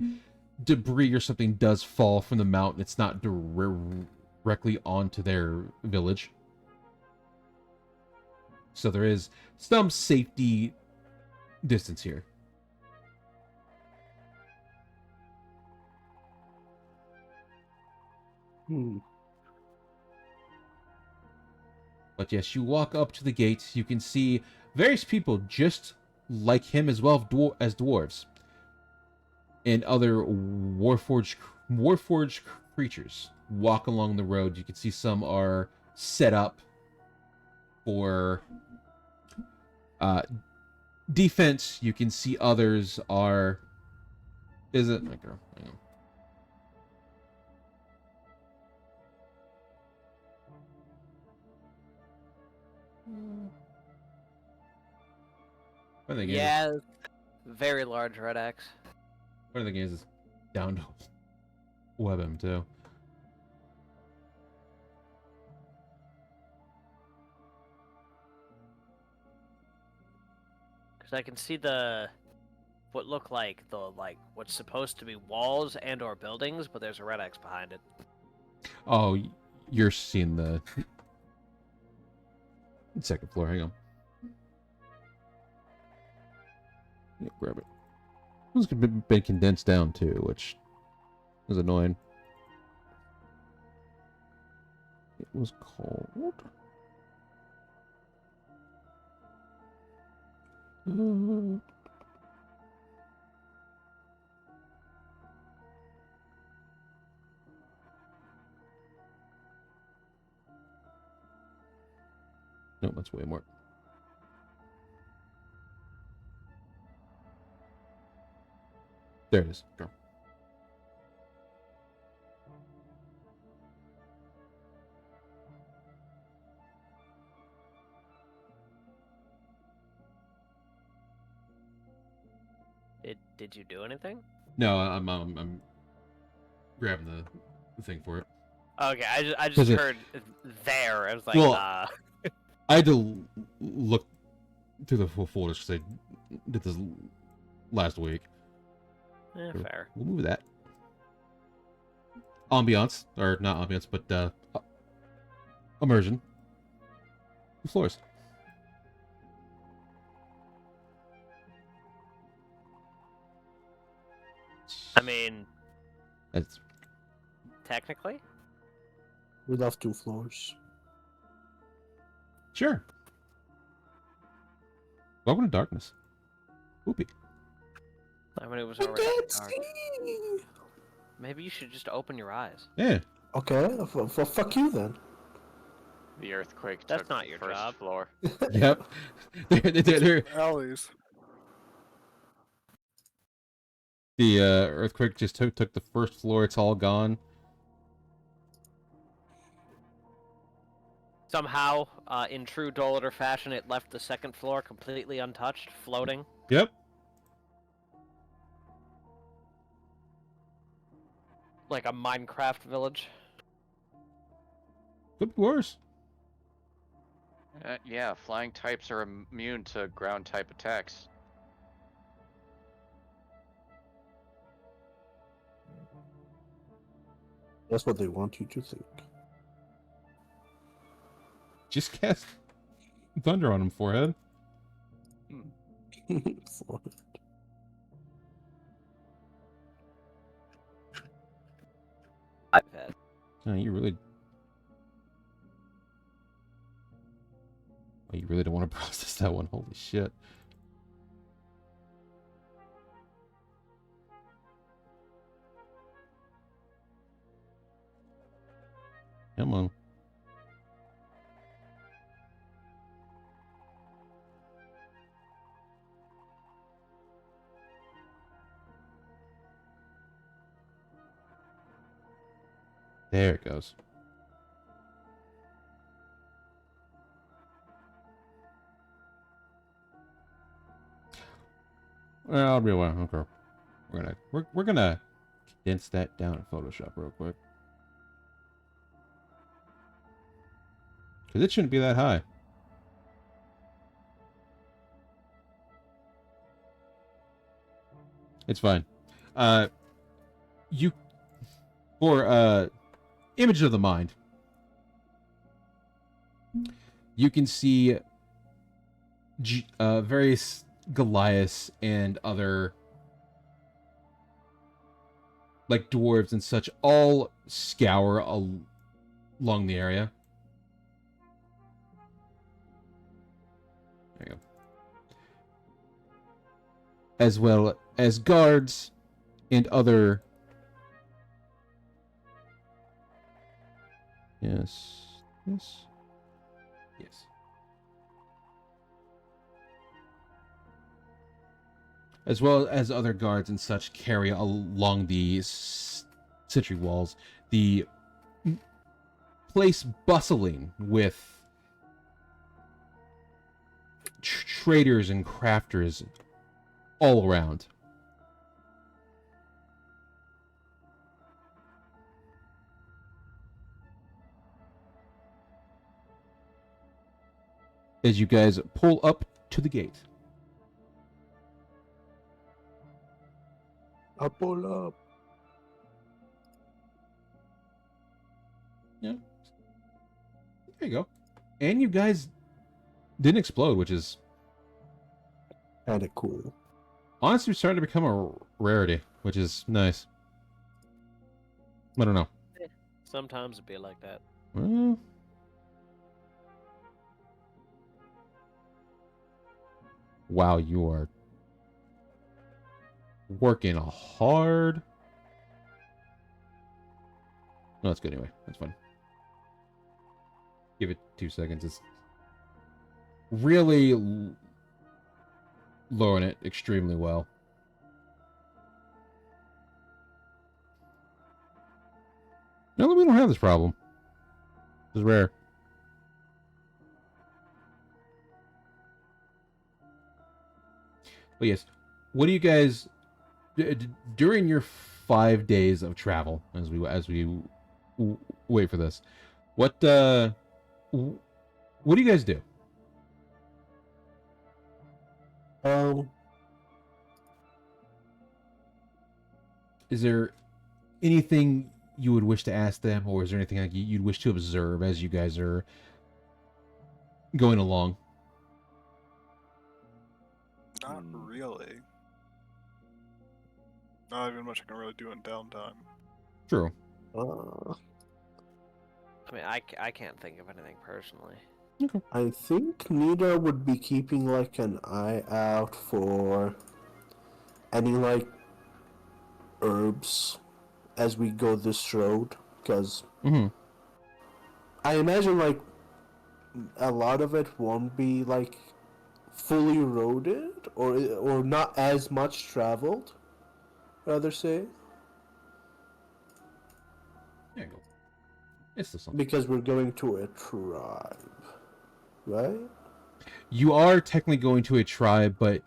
debris or something does fall from the mountain, it's not directly onto their village. So there is some safety distance here. But yes, you walk up to the gate. You can see various people just like him as well as dwarves. And other warforged creatures walk along the road. You can see some are set up for defense. You can see others are... Is it... My girl, hang on. One of the games, Yeah, very large red X. one of the games is down to web him too. Because I can see what look like what's supposed to be walls and or buildings, but there's a red X behind it. Oh, you're seeing the second floor. Hang on. Yeah, grab it. It's been condensed down too, which is annoying. It was called... No, that's way more. There it is. Go. Did you do anything? No, I'm grabbing the thing for it. Okay, I 'Cause just it- heard there. I was like, Well, I had to look through the full folders because I did this last week. fair. We'll move that. Ambiance, or not ambiance, but immersion. The floors. I mean, That's technically. We'd have 2 floors. sure. Welcome to darkness. Whoopee. I mean, it was already dark. Maybe you should just open your eyes. Yeah. Okay, fuck you then. The earthquake That's took not the your first job. floor. Yep. They're- Alleys. the earthquake just took the first floor. It's all gone. Somehow, in true Dolator fashion, it left the second floor completely untouched, floating. Yep. Like a Minecraft village. Could be worse. Yeah, flying types are immune to ground type attacks. That's what they want you to think. Just cast thunder on him, forehead. iPad. Oh, you really don't want to process that one. Holy shit. Come on. There it goes. Well, I'll be aware. Okay. We're gonna condense that down in Photoshop real quick. Cause it shouldn't be that high. It's fine. You for image of the mind. You can see various Goliaths and other like dwarves and such all scour along the area. There you go. As well as guards and other. Yes. Yes. Yes. As well as other guards and such carry along the sentry walls the place bustling with traders and crafters all around. As you guys pull up to the gate. I pull up. Yeah. There you go. And you guys didn't explode, which is Kinda cool. honestly starting to become a rarity, which is nice. I don't know. Sometimes it'd be like that. Well, wow, you are working hard. No, that's good anyway. That's fine. Give it 2 seconds. It's really lowering it extremely well. No, we don't have this problem. This is rare. But yes, what do you guys during your 5 days of travel, as we wait for this. What what do you guys do? Um, Is there anything you would wish to ask them, or is there anything like you'd wish to observe as you guys are going along? Not really. Not even much I can really do in downtime. True. uh, I mean, I can't think of anything personally. I think Nita would be keeping like an eye out for any like herbs as we go this road, because Mm-hmm. I imagine like a lot of it won't be like fully roaded or not as much traveled. Rather say There you go. It's still something. because we're going to a tribe, right? You are technically going to a tribe, but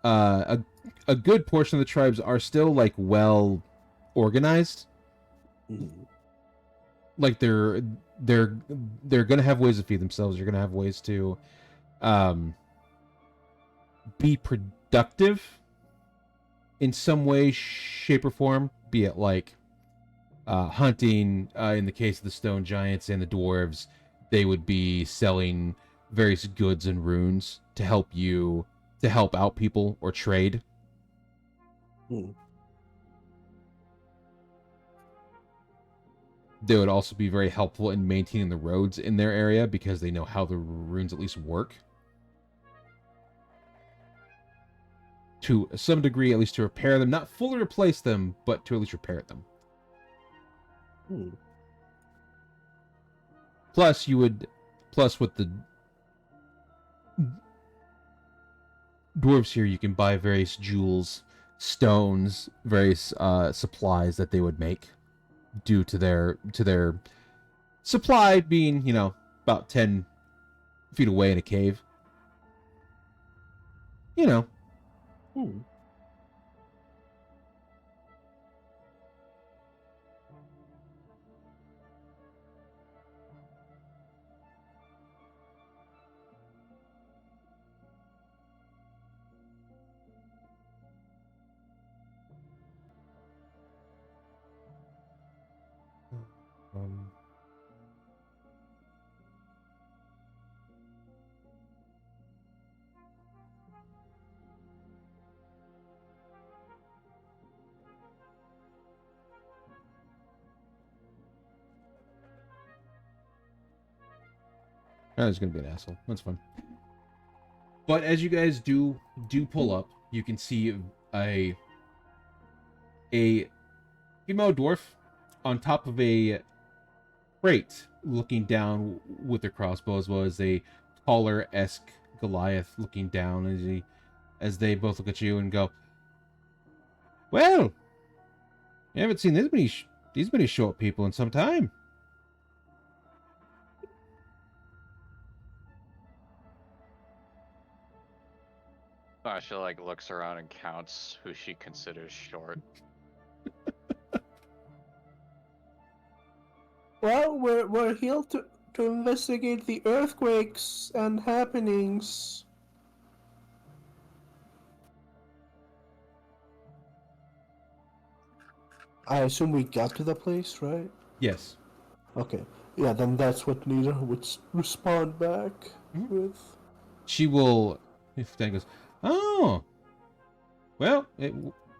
a good portion of the tribes are still like well organized. Mm-hmm. Like they're gonna have ways to feed themselves. You're gonna have ways to be productive in some way, shape, or form. Be it like hunting. In the case of the stone giants and the dwarves, they would be selling various goods and runes to help out people or trade. Hmm. They would also be very helpful in maintaining the roads in their area because they know how the runes at least work. To some degree, at least to repair them. Not fully replace them, but to at least repair them. Hmm. Plus with the dwarves here, you can buy various jewels, stones, various supplies that they would make due to their supply being, about 10 feet away in a cave. You know. Hmm. Um, I was gonna be an asshole. That's fine. But as you guys do pull up, you can see a female dwarf on top of a crate, looking down with their crossbow, as well as a taller-esque Goliath looking down as they both look at you and go, "Well, I haven't seen these many short people in some time." Sasha like looks around and counts who she considers short. Well, we're here to investigate the earthquakes and happenings. I assume we got to the place, right? Yes. Okay. Yeah, then that's what Nita would respond back Mhm. with. She will. If Dan goes, "Oh, well, it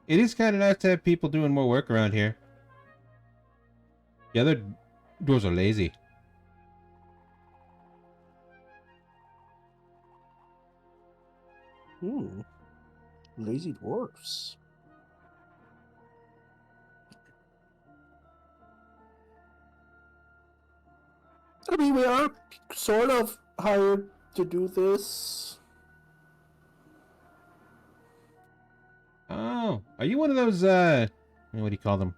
is kind of nice to have people doing more work around here. The other doors are lazy." Lazy dwarfs. I mean, we are sort of hired to do this. Oh, are you one of those what do you call them?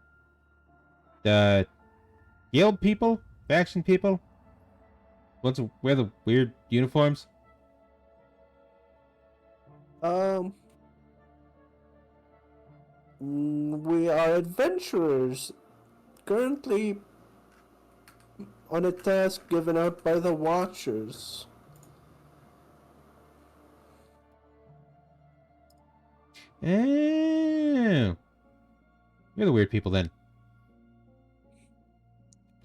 The guild people, faction people, ones who wear the weird uniforms? Um, we are adventurers. Currently on a task given out by the Watchers. Oh. You're the weird people then.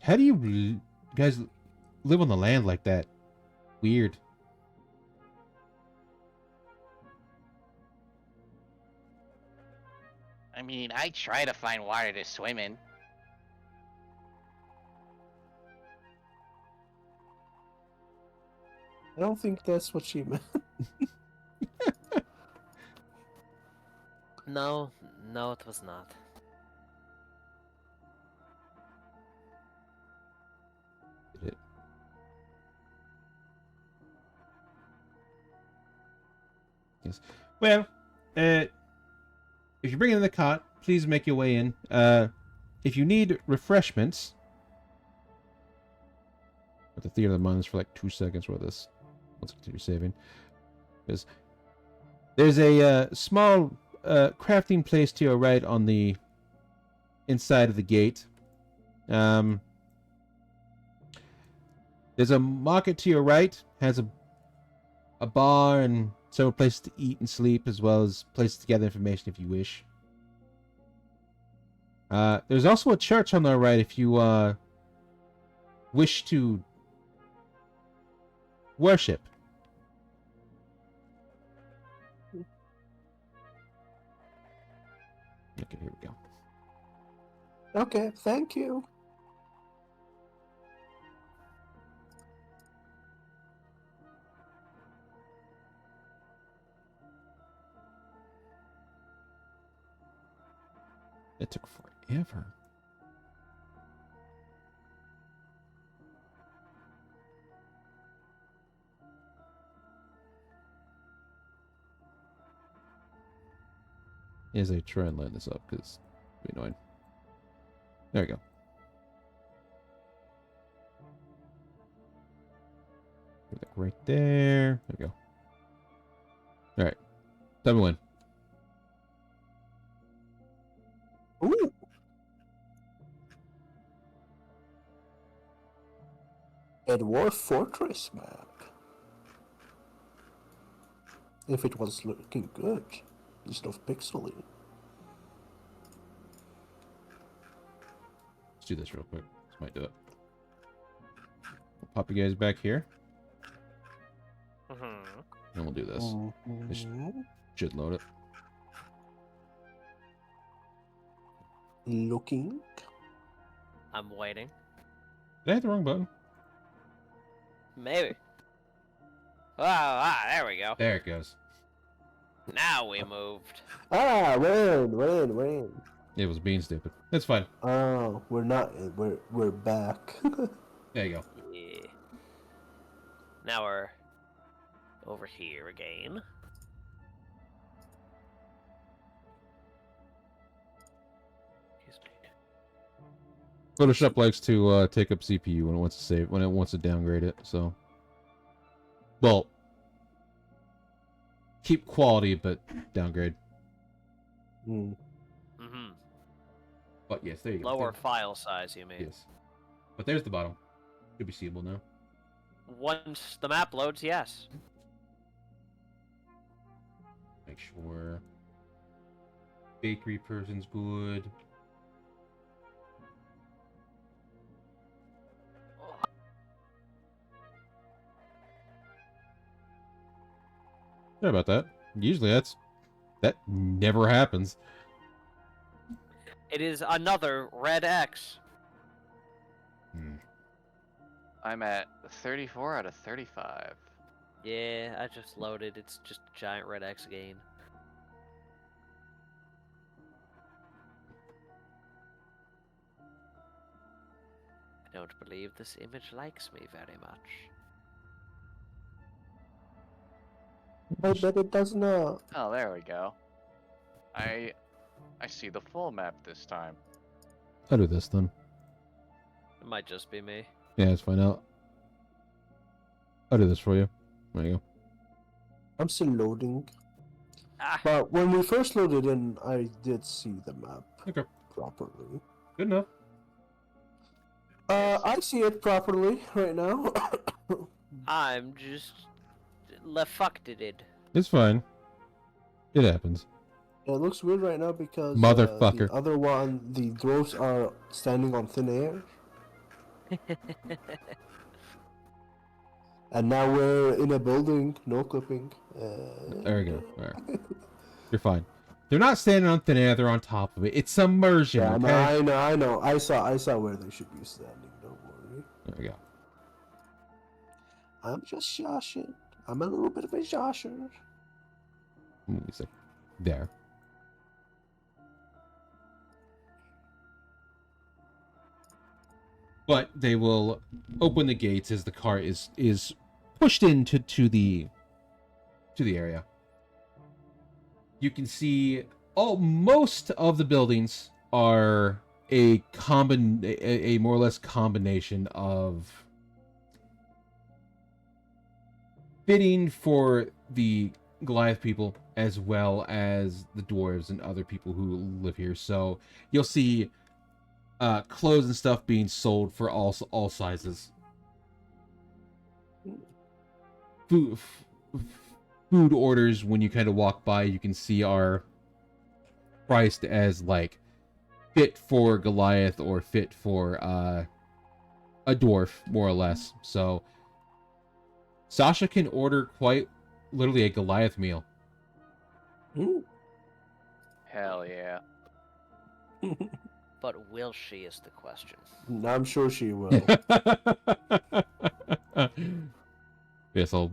How do you guys live on the land like that? Weird. I mean, I try to find water to swim in. I don't think that's what she meant. No, no, it was not. Did it? Yes. Well, if you're bringing in the cot, please make your way in. If you need refreshments, at the theater of the mind is for like 2 seconds for this. Let's continue saving. There's a small crafting place to your right on the inside of the gate. There's a market to your right, has a bar and several places to eat and sleep, as well as places to gather information if you wish. There's also a church on the right if you wish to worship. Okay, here we go. Okay, thank you. It took forever. As I try and line this up, because it'll be annoying. There we go. Put that right there. There we go. Alright. Tell me when. Ooh. A dwarf fortress map. If it was looking good, instead of pixely. Let's do this real quick. This might do it. We'll pop you guys back here, Mm-hmm. and we'll do this. This Mhm. should load it. Looking. I'm waiting. Did I hit the wrong button? Maybe. There we go. There it goes. Now we moved. Ah, when. It was being stupid. It's fine. Oh, we're not. We're back. There you go. Yeah. Now we're over here again. Excuse me. Photoshop likes to take up CPU when it wants to save, when it wants to downgrade it. So, well, keep quality but downgrade. Hmm. Mm-hmm. But yes, there you go. Lower file size, you mean? Yes. But there's the bottom. Should be seeable now. Once the map loads, yes. Make sure bakery person's good. Sorry about that. Usually that never happens. It is another red X. I'm at 34 out of 35. Yeah, I just loaded. It's just a giant red X again. I don't believe this image likes me very much. I bet it does not. Oh, there we go. I see the full map this time. I'll do this then. It might just be me. Yeah, let's find out. I'll do this for you. There you go. I'm still loading. Ah, But when we first loaded in, I did see the map Okay. properly. Good enough. I see it properly right now. I'm just it. It's fine. It happens. It looks weird right now because the Motherfucker. other one, the dwarves are standing on thin air, and now we're in a building, no clipping. There we go. All right. You're fine. They're not standing on thin air. They're on top of it. It's submersion. Yeah, no, Okay. I know. I saw where they should be standing. Don't worry. There we go. I'm just joshing. I'm a little bit of a josher. It's like there. But they will open the gates as the car is pushed into the area. You can see most of the buildings are a more or less combination of fitting for the Goliath people as well as the dwarves and other people who live here. So you'll see clothes and stuff being sold for all sizes. Food orders, when you kind of walk by, you can see are priced as like fit for Goliath or fit for a dwarf, more or less. So Sasha can order quite literally a Goliath meal. Ooh. Hell yeah. But will she is the question. I'm sure she will. Yes, I'll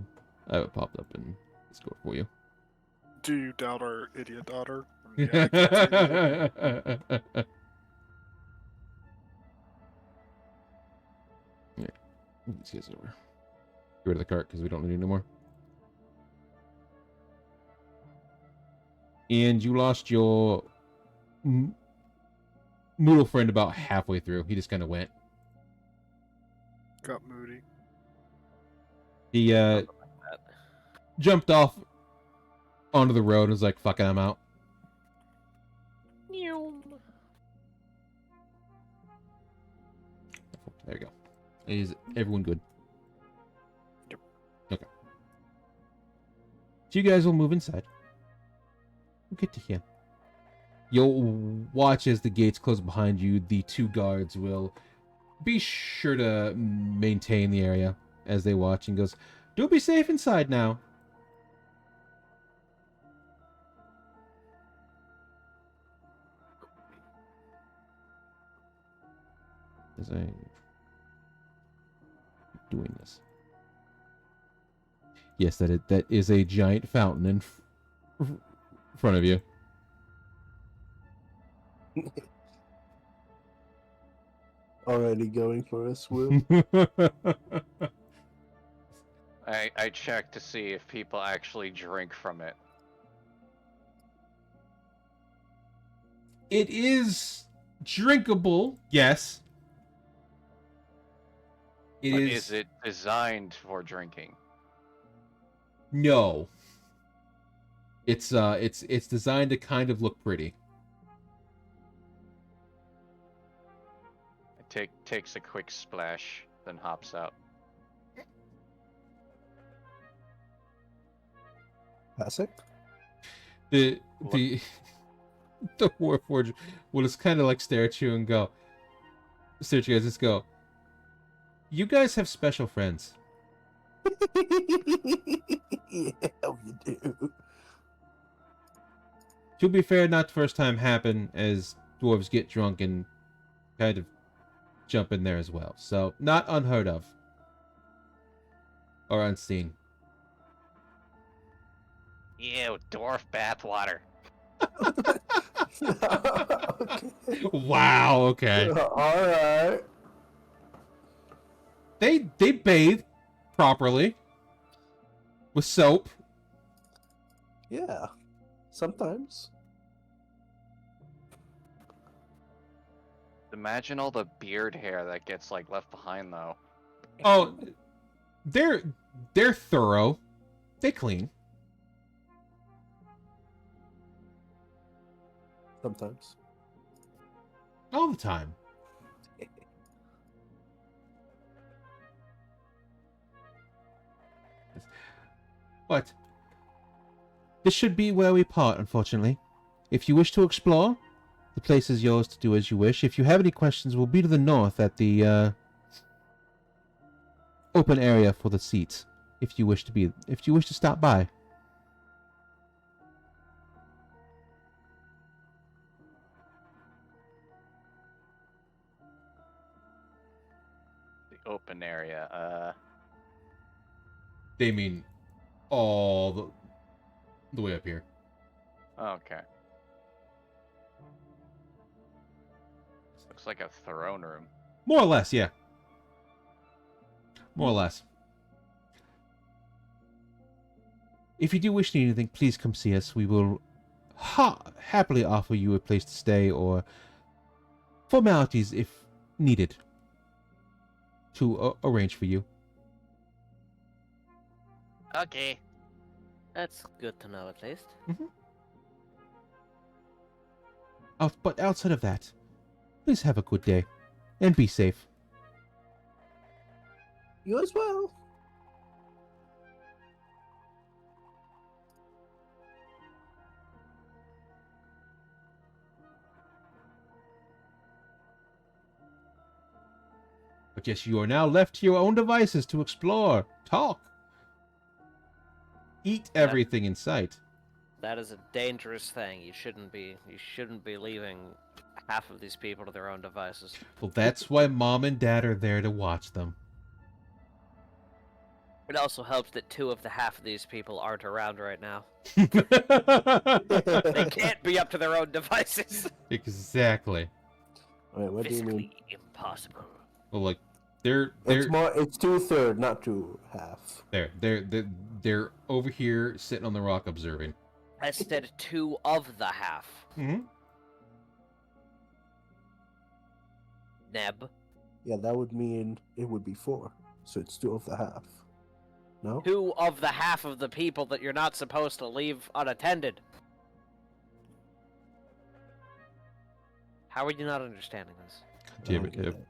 have it popped up in Discord for you. Do you doubt our idiot daughter? Yeah, I can't say that. Yeah, move these guys over. Get rid of the cart because we don't need it anymore. And you lost your Moodle friend about halfway through. He just kind of went. Got moody. He jumped off onto the road and was like, "Fuck it, I'm out." There you go. Is everyone good? Yep. Okay. So you guys will move inside. We'll get to here. You'll watch as the gates close behind you. The two guards will be sure to maintain the area as they watch and goes, "Do be safe inside now." As I doing this. Yes, that is a giant fountain in front of you. Already going for a swim. I checked to see if people actually drink from it. It is drinkable, yes. But is it designed for drinking? No. It's designed to kind of look pretty. It takes a quick splash, then hops out. Classic. The Warforged will just kind of like stare at you and go, stare at you guys, just go, "You guys have special friends." Yeah, we do. To be fair, not the first time happen as dwarves get drunk and kind of jump in there as well. So, not unheard of. Or unseen. Ew, dwarf bathwater. Okay. Wow, okay. Alright. They bathe properly. With soap. Yeah. Sometimes. Imagine all the beard hair that gets like left behind though. Oh, they're thorough. They clean. Sometimes. All the time. But this should be where we part, unfortunately. If you wish to explore, the place is yours to do as you wish. If you have any questions, we'll be to the north at the open area for the seats. If you wish to stop by. The open area. They mean all the way up here. Okay. Looks like a throne room. More or less, yeah. More or less. If you do wish to need anything, please come see us. We will happily offer you a place to stay or formalities if needed to arrange for you. Okay. That's good to know, at least. But outside of that, please have a good day and be safe. You as well. But yes, you are now left to your own devices to explore, talk, eat everything in sight. That is a dangerous thing. You shouldn't be leaving half of these people to their own devices. Well, that's why Mom and Dad are there to watch them. It also helps that two of the half of these people aren't around right now. They can't be up to their own devices. Exactly. Wait, what do you mean? Physically impossible. Well, like they're It's 2/3, not 2/2. they're over here sitting on the rock observing. I said two of the half. Mm-hmm. Neb. Yeah, that would mean it would be 4. So it's 2/2. No? Two of the half of the people that you're not supposed to leave unattended. How are you not understanding this? Damn it, Okay. Neb.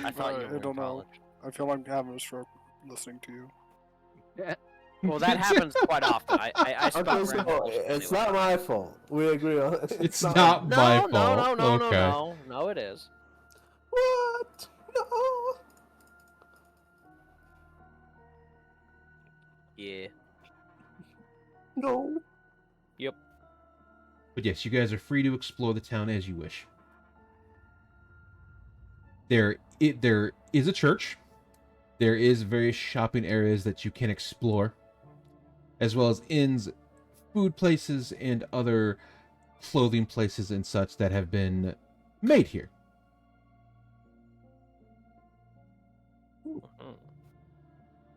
I thought you I were in don't know. college. I feel like I'm having a stroke listening to you. Well, that happens quite often. I spot Okay, so random it's anyway. not my fault. We agree on it. It's not No, my no, fault. no, no, Okay. no, no, it is. What? No. Yeah. No. Yep. But yes, you guys are free to explore the town as you wish. There is a church. There is various shopping areas that you can explore, as well as inns, food places, and other clothing places and such that have been made here.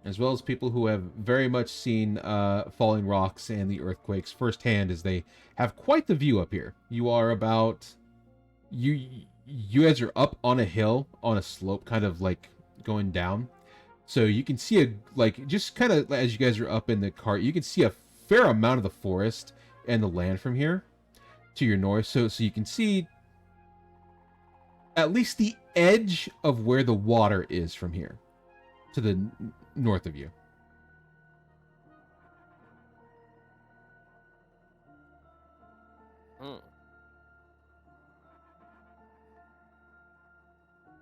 As well as people who have very much seen falling rocks and the earthquakes firsthand, as they have quite the view up here. You are about you guys are up on a hill on a slope, kind of like going down, so you can see just kind of as you guys are up in the cart, you can see a fair amount of the forest and the land from here to your north. So you can see at least the edge of where the water is from here to the north of you.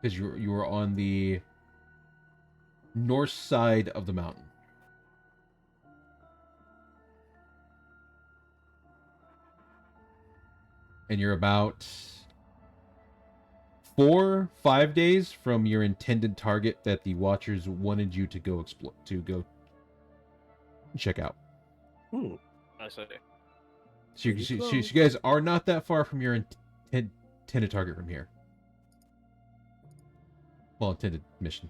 Because you are on the north side of the mountain. And you're about 4-5 days from your intended target that the Watchers wanted you to go explore, to go check out. I see. So you guys are not that far from your intended target from here. Well, intended mission,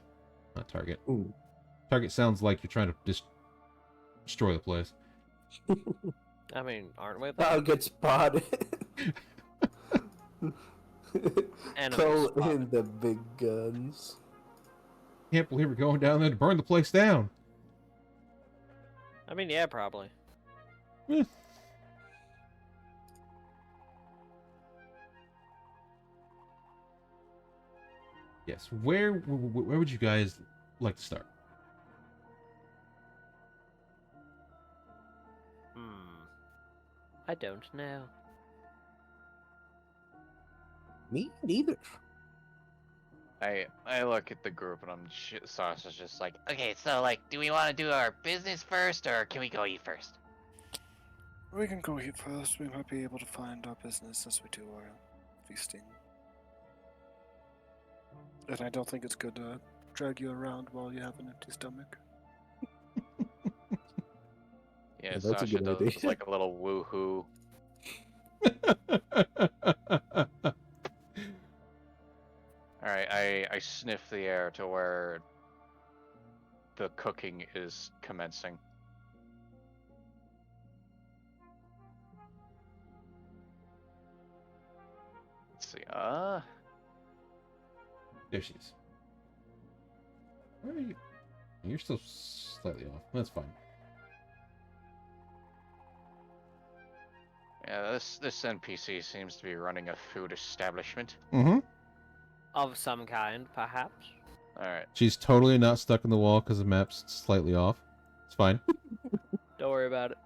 not target. Ooh. Target sounds like you're trying to just destroy the place. I mean, aren't we? I'll get spotted. Enemies Call in spotted. the big guns. Can't believe we're going down there to burn the place down. I mean, yeah, probably. Yes. Where would you guys like to start? I don't know. Me neither. I look at the group and Sasha's just like, okay, so like, do we want to do our business first, or can we go eat first? We can go eat first. We might be able to find our business as we do our feasting. And I don't think it's good to drag you around while you have an empty stomach. Yeah, that's a Sasha good does idea. like a little woohoo. Alright, I sniff the air to where the cooking is commencing. Let's see, There she is. Where are you? You're still slightly off. That's fine. yeah, this NPC seems to be running a food establishment. Mm-hmm. Of some kind, perhaps. Alright. She's totally not stuck in the wall because the map's slightly off. It's fine. Don't worry about it.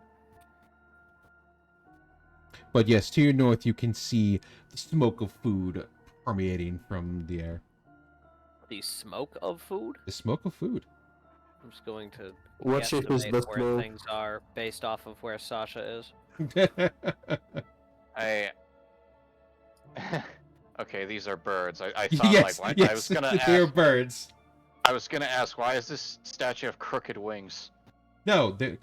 But yes, to your north, you can see the smoke of food permeating from the air. The smoke of food? The smoke of food. I'm just going to What shape is guesstimate the where smoke? things are based off of where Sasha is. Okay, these are birds. I thought Yes, like yes, I was gonna they're ask. birds. I was gonna ask, why is this statue of crooked wings? No, they're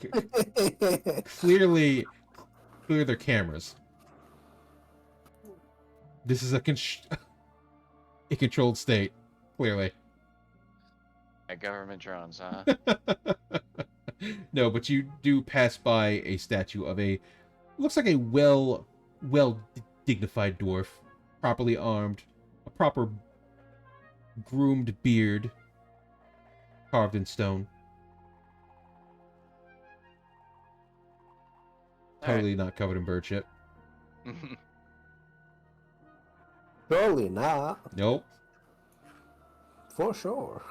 clearly they're cameras. This is a controlled state, clearly. Government drones, huh? No, but you do pass by a statue of a looks like a well dignified dwarf, properly armed, a proper groomed beard, carved in stone. Totally not covered in bird shit. Surely not. Nope. For sure.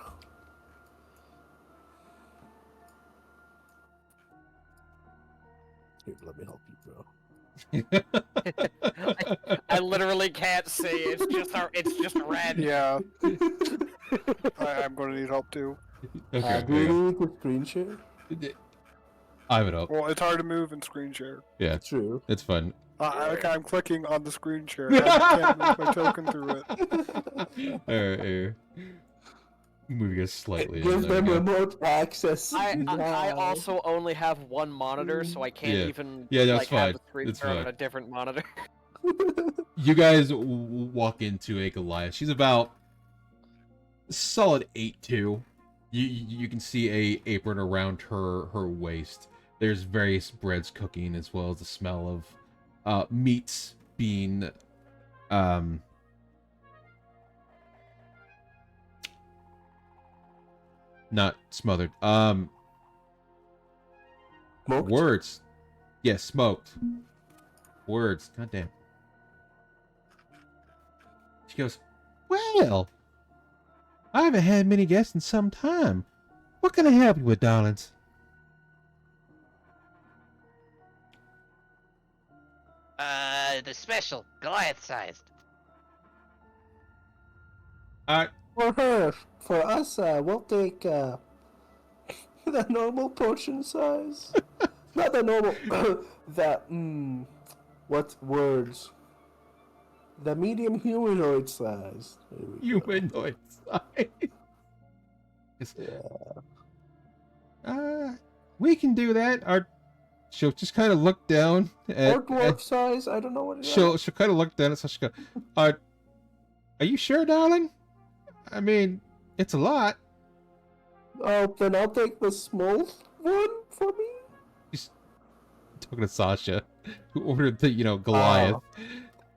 Here, let me help you, bro. I literally can't see. It's just red. Yeah. I'm going to need help too. Okay, Do there you you need to screen share? go. I have it up. Well, it's hard to move in screen share. Yeah, True. it's fun. I'm clicking on the screen share. I can't move my token through it. Alright, here. Move you guys slightly. Give There them we go. remote access. I now. also only have one monitor, so I can't Yeah. even Yeah, that's like fine. have the screen It's share on fine. a different monitor. You guys walk into a Goliath. She's about solid 8'2". You can see a apron around her waist. There's various breads cooking as well as the smell of meats being not smothered. Smoked? Words. Yes, smoked. Words. God damn. She goes, well, I haven't had many guests in some time. What can I help you with, darlings? The special, Goliath-sized. For her, for us, we'll take the normal portion size. Not the normal. What words? The medium humanoid size. There we go. Humanoid size. Yeah. We can do that. She'll just kind of look down at. Or dwarf size. I don't know what it is. She'll kind of look down at Sasha. Are you sure, darling? I mean, it's a lot. Oh, then I'll take the small one for me. Talking to Sasha, who ordered the Goliath.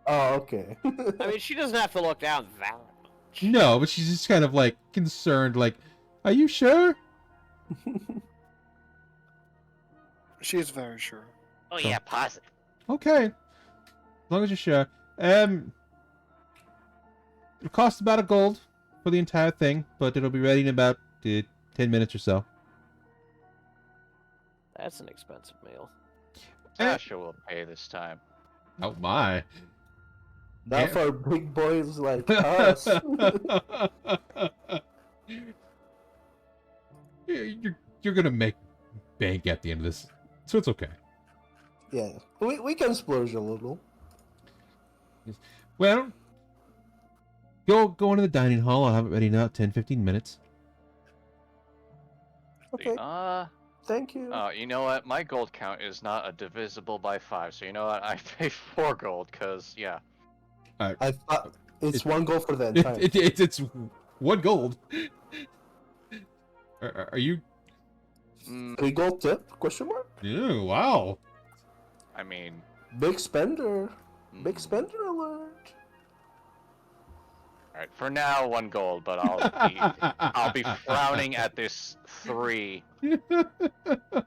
Oh, okay. I mean, she doesn't have to look down that much. No, but she's just kind of like concerned. Like, are you sure? She's very sure. Oh yeah, positive. Okay, as long as you're sure. It'll cost about a gold for the entire thing, but it'll be ready in about 10 minutes or so. That's an expensive meal. Sasha will pay this time. Oh my. Not Yeah. for big boys like us. You're gonna make bank at the end of this, so it's okay. Yeah, we can splurge a little. Well, go into the dining hall. I'll have it ready now. 10-15 minutes. Okay, thank you. You know what? My gold count is not a divisible by 5, so you know what? I pay 4 gold, cause yeah. I thought it's it- 1 goal for the entire. It's 1 gold. Are you? 3 gold tip? Question mark? Yeah. Wow. I mean, Big spender. Big mm, spender alert. Alright, for now 1 gold, but I'll be frowning at this 3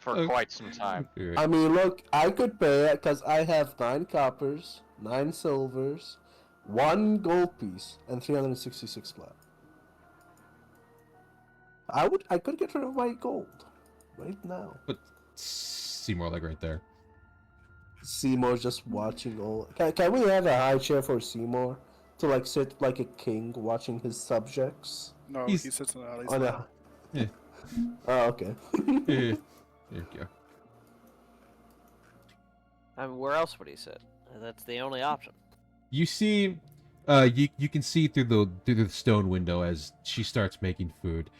for quite some time. I mean, look, I could pay it because I have 9 coppers, 9 silvers, 1 gold piece, and 366 plat. I could get rid of my gold right now. But Seymour, like right there. Seymour's just watching all. Can we have a high chair for Seymour to like sit like a king watching his subjects? No, He's- he sits in Ali's On lap. a... Yeah. Oh, okay. There you go. I mean, where else would he sit? That's the only option. You see, you can see through the stone window as she starts making food.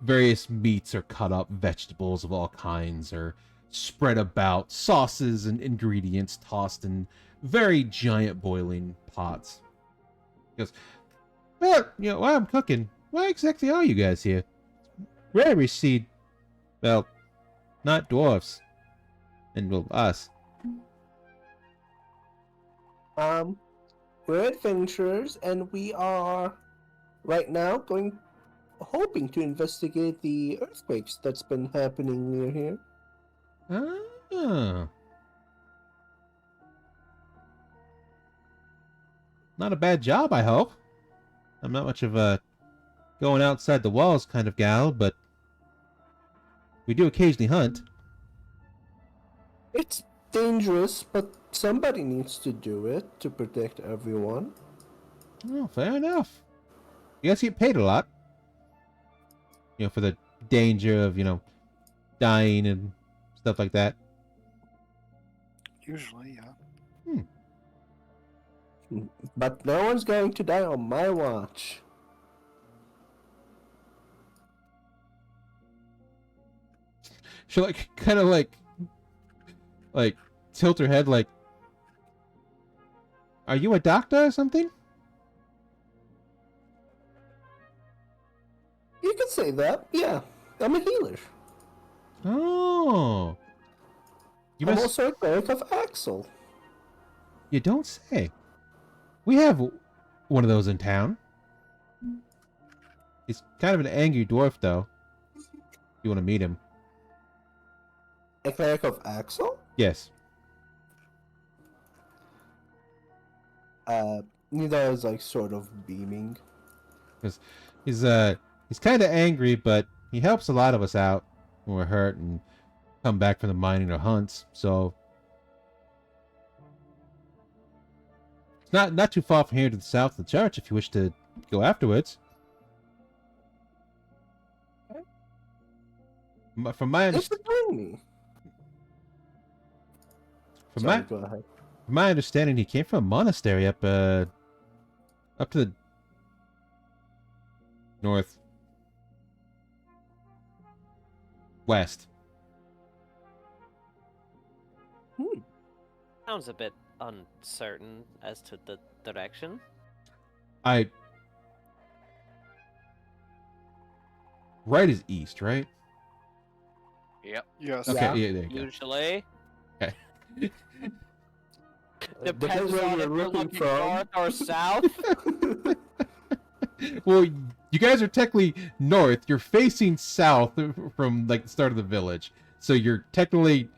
Various meats are cut up, vegetables of all kinds are spread about, sauces and ingredients tossed in very giant boiling pots. He goes, well, while I'm cooking, why exactly are you guys here? Rare we see, well, not dwarfs, and well, us. We're adventurers, and we are right now hoping to investigate the earthquakes that's been happening near here. Ah. Not a bad job, I hope. I'm not much of a going outside the walls kind of gal, but we do occasionally hunt. It's dangerous, but somebody needs to do it to protect everyone. Oh, fair enough. You guys get paid a lot. For the danger of, dying and stuff like that. Usually, yeah. But no one's going to die on my watch. She'll kind of tilt her head like, are you a doctor or something? You could say that, yeah. I'm a healer. Oh. You I'm must... also a cleric of Axel. You don't say. We have one of those in town. He's kind of an angry dwarf, though. You want to meet him? A cleric of Axel? Yes. Nida is like sort of beaming. He's kind of angry, but he helps a lot of us out when we're hurt and come back from the mining or hunts. So it's not too far from here to the south of the church if you wish to go afterwards. From my Thanks for joining me. Sorry, go ahead. From my understanding, he came from a monastery up to the northwest. Sounds a bit uncertain as to the direction. Right is east, right? Yep. Yes. Okay, Yeah. yeah, there you go. Usually. Okay. Depends where on you're if you're looking looking from. north or south. Well, you guys are technically north. You're facing south from the start of the village, so you're technically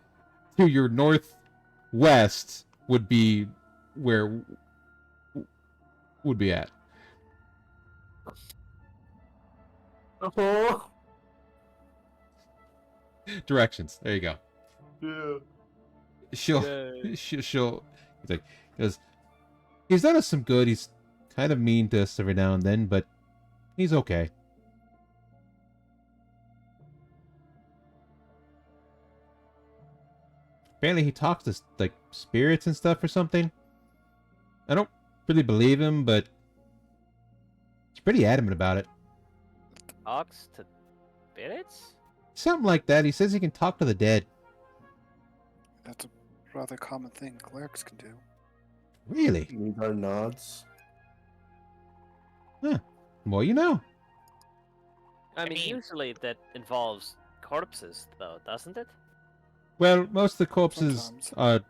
to your northwest would be where would be at. Oh, Directions. There you go. yeah. she'll Yay. she'll he's like goes he's done us some good. He's kind of mean to us every now and then, but he's okay. Apparently he talks to like spirits and stuff or something. I don't really believe him, but he's pretty adamant about it. Talks to spirits? Something like that. He says he can talk to the dead. That's a rather common thing clerics can do. Really? Neither nods. Well, you know. I mean, mean- usually that involves corpses, though, doesn't it? Well, most of the corpses Sometimes. are, from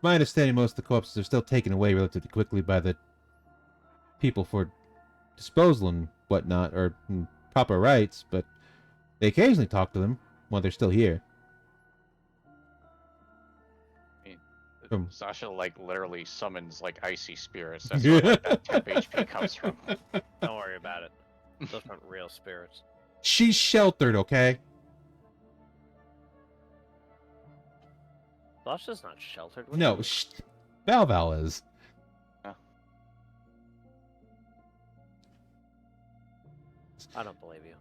my understanding, most of the corpses are still taken away relatively quickly by the people for disposal and whatnot, or proper rites, but they occasionally talk to them while they're still here. Sasha like literally summons like icy spirits. That's where like, that temp HP comes from. Don't worry about it. Those aren't real spirits. She's sheltered, okay? Sasha's not sheltered. What do No, you- Val Val is. I don't believe you.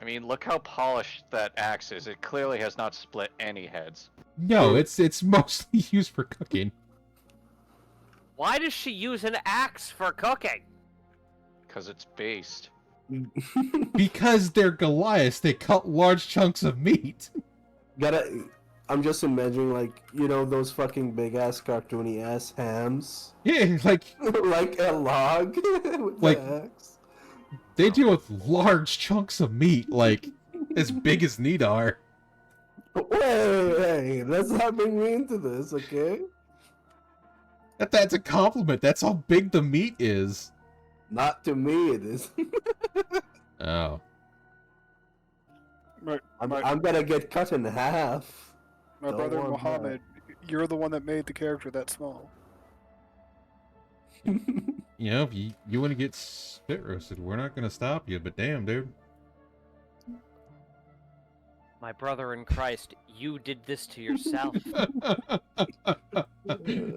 I mean, look how polished that axe is. It clearly has not split any heads. No, it's mostly used for cooking. Why does she use an axe for cooking? Because it's based. Because they're Goliaths, they cut large chunks of meat. I'm just imagining, like, you know, those fucking big ass cartoony ass hams, Yeah, like like a log with Like- the axe. they deal with large chunks of meat, like as big as Nidar. Wait, let's not bring me into this, okay? That's a compliment. That's how big the meat is. Not to me, it is. Oh. My, I'm, my, I'm gonna get cut in half. my don't brother want Mohammed, you're the one that made the character that small. You know, if you want to get spit roasted, we're not gonna stop you. But damn, dude. My brother in Christ, you did this to yourself.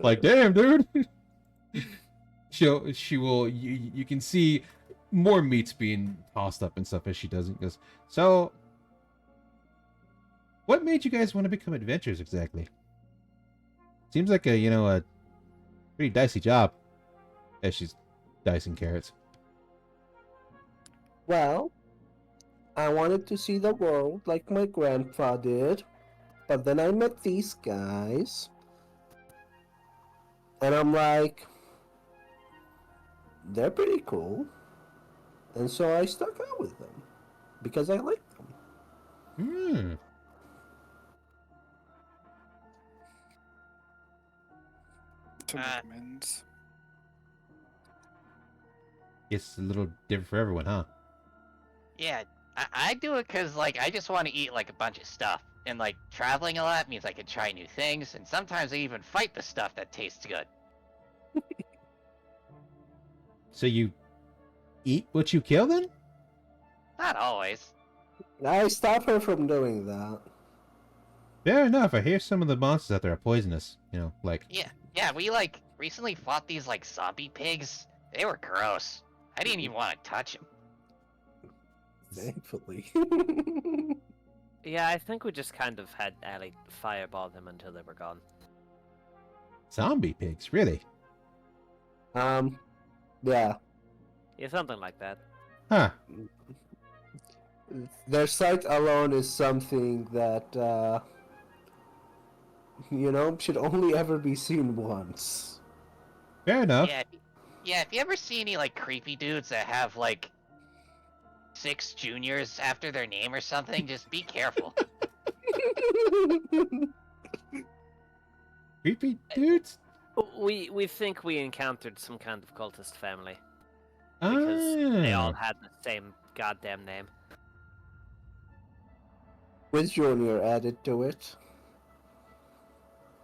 Like, damn, dude. She will. You can see more meats being tossed up and stuff as she does it. Goes, so, what made you guys want to become adventurers exactly? Seems like a pretty dicey job. As she's dicing carrots. Well, I wanted to see the world like my grandpa did, but then I met these guys, and I'm like, they're pretty cool, and so I stuck out with them because I like them. Tomorrow's. It's a little different for everyone, huh? Yeah, I do it because, like, I just want to eat, like, a bunch of stuff. And, like, traveling a lot means I can try new things, and sometimes I even fight the stuff that tastes good. So you eat what you kill, then? Not always. I stop her from doing that. Fair enough. I hear some of the monsters out there are poisonous. You know, like Yeah, we, like, recently fought these, like, zombie pigs. They were gross. I didn't even want to touch them. Thankfully. Yeah, I think we just kind of had Ellie fireball them until they were gone. zombie pigs, really? Yeah. Yeah, something like that. Huh? Their sight alone is something that, should only ever be seen once. Fair enough. Yeah, if you ever see any, like, creepy dudes that have, like, 6 juniors after their name or something, just be careful. Creepy dudes. We think we encountered some kind of cultist family because they all had the same goddamn name. With Junior added to it.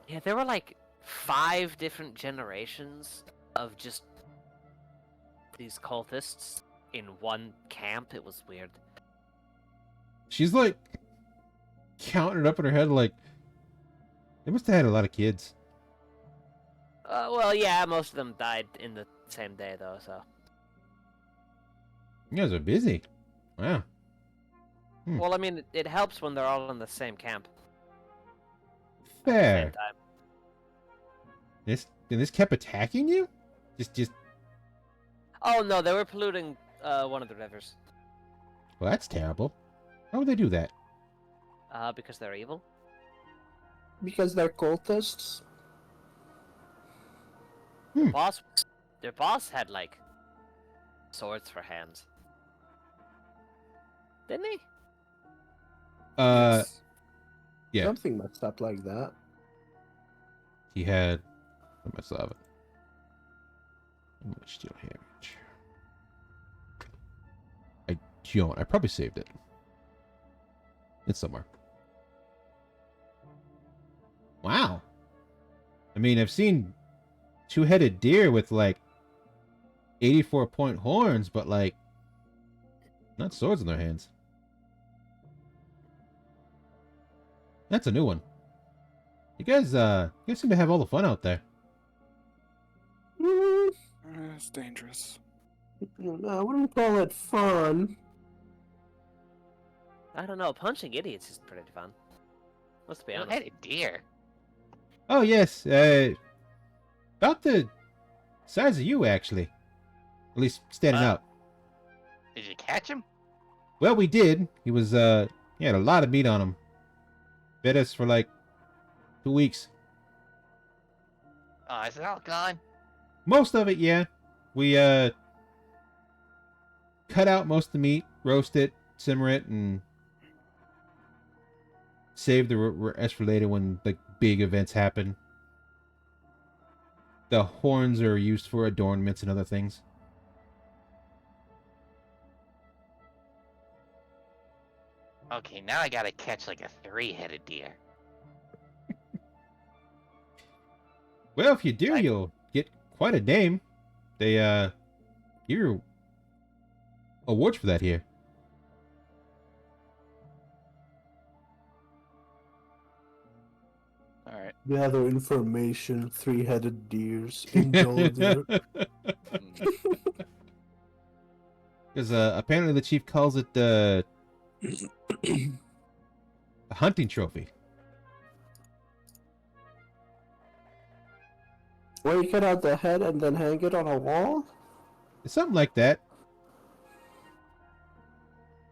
Yeah, there were like 5 different generations of just these cultists in one camp. It was weird. She's like counting it up in her head, like They must have had a lot of kids. Well, yeah, most of them died in the same day, though, so. You guys are busy. Wow. Well, I mean, it helps when they're all in the same camp. At the Fair. same time. This kept attacking you? Just. Oh, no, they were polluting one of the rivers. Well, that's terrible. How would they do that? Because they're evil. Because they're cultists. Their boss had, like, swords for hands. Didn't he? Yes. Yeah. Something messed up like that. He had. I must have it. I'm gonna steal heritage. I don't. I probably saved it. It's somewhere. Wow. I mean, I've seen two-headed deer with like 84-point horns, but like not swords in their hands. That's a new one. You guys seem to have all the fun out there. Mm, It's dangerous. I wouldn't call it fun. I don't know. Punching idiots is pretty fun. Let's be You honest. had a deer. Oh yes, about the size of you actually. At least standing Wow. up. Did you catch him? Well, we did. He was he had a lot of meat on him. Fed us for like 2 weeks. Oh, is it all gone? Most of it, yeah. We cut out most of the meat, roast it, simmer it, and save the rest for later when like big events happen. The horns are used for adornments and other things. Okay, now I gotta catch like a 3-headed deer. Well, if you do, Like- you'll get quite a name. They give you awards for that here. All right. Gather information, three-headed deers, indulge it. Because apparently the chief calls it a hunting trophy. Well, you cut out the head and then hang it on a wall? It's something like that.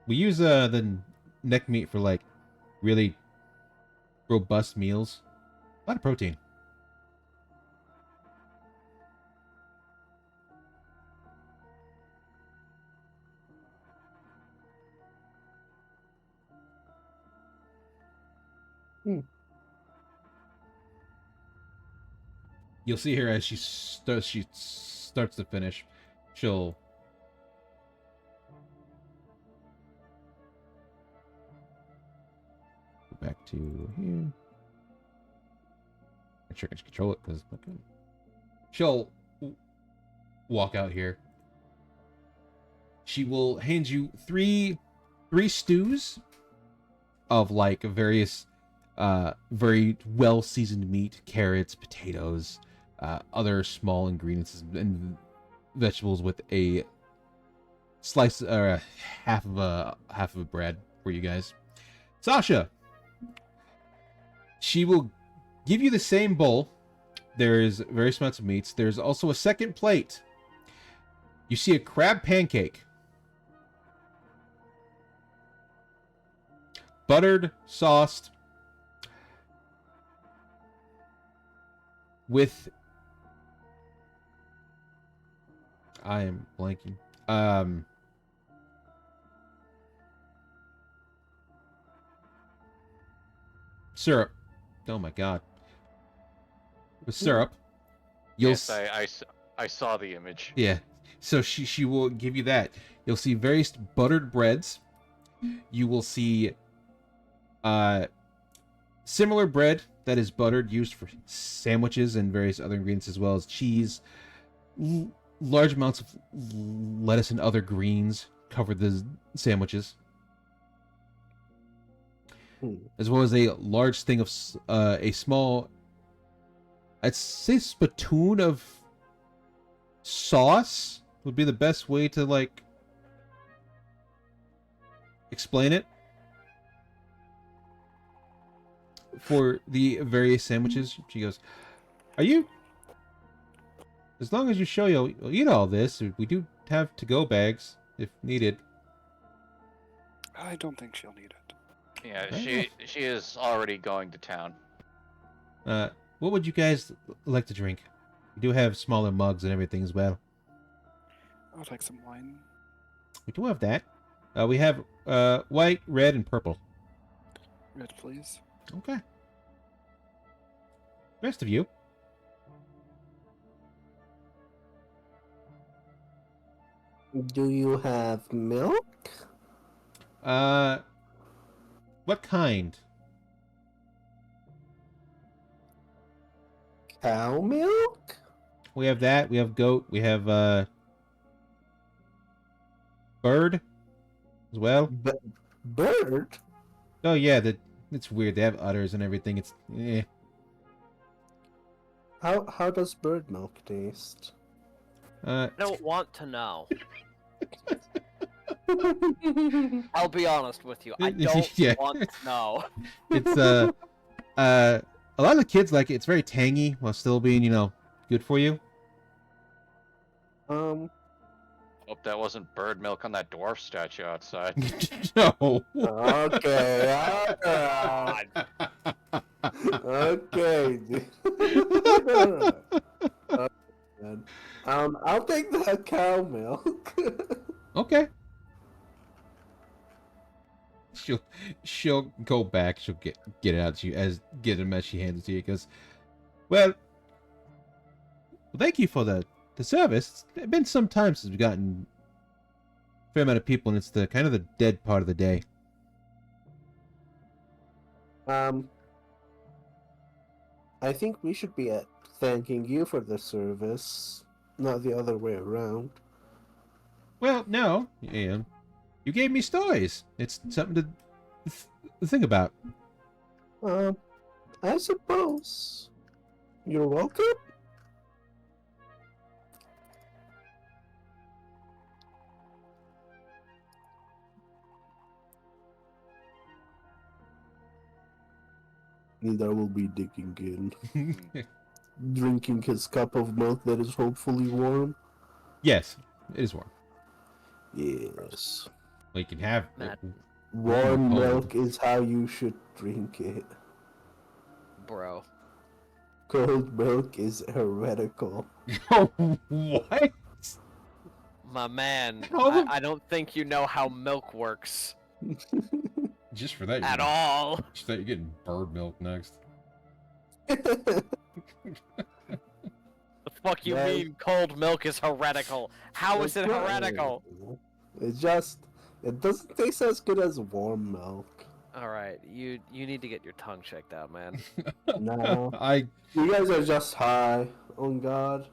We use the neck meat for like really robust meals. A lot of protein. You'll see her as she starts to finish. She'll go back to here. Make sure I can control it because she'll walk out here. She will hand you three stews of like various very well seasoned meat, carrots, potatoes, other small ingredients and vegetables with a slice or a half of a bread for you guys. Sasha, she will give you the same bowl. There's various amounts of meats. There's also a second plate. You see a crab pancake. Buttered, sauced, with I am blanking. Syrup. Oh my god. With syrup. You'll Yes, I saw the image. Yeah. So she will give you that. You'll see various buttered breads. You will see similar bread that is buttered, used for sandwiches and various other ingredients, as well as cheese. Large amounts of lettuce and other greens cover the sandwiches. as well as a large thing of a small, I'd say, spittoon of sauce would be the best way to like explain it for the various sandwiches. She goes, "Are you? As long as you show you'll eat all this, we do have to-go bags if needed." I don't think she'll need it. Yeah, Fair she is already going to town. What would you guys like to drink? We do have smaller mugs and everything as well. I would like some wine. We do have that. We have white, red, and purple. Red, please. Okay. Rest of you. Do you have milk? What kind? Cow milk? We have that. We have goat. We have bird as well. Bird? Oh yeah, it's weird. They have udders and everything. It's How does bird milk taste? I don't want to know. I'll be honest with you. I don't Yeah. want to know. It's a lot of the kids like it. It's very tangy while still being, good for you. Hope that wasn't bird milk on that dwarf statue outside. No. Okay, alright. Okay. Okay. I'll take the cow milk. Okay. She'll go back. She'll get it out to you get him as she hands it to you. Because, well, thank you for the service. It's been some time since we've gotten a fair amount of people, and it's the kind of the dead part of the day. I think we should be thanking you for the service, not the other way around. Well, no, you gave me stories. It's something to think about. I suppose. You're welcome. And I will be digging in, drinking his cup of milk that is hopefully warm. Yes, it is warm. Yes. Well, you can have Matt. Warm Cold. milk is how you should drink it. Bro. Cold milk is heretical. What? My man, How the- I don't think you know how milk works Just for that, at all. Just that you're getting bird milk next. The fuck you Yeah. mean cold milk is heretical? How is it heretical? It doesn't taste as good as warm milk. Alright, you need to get your tongue checked out, man. No. I You guys are just high on God.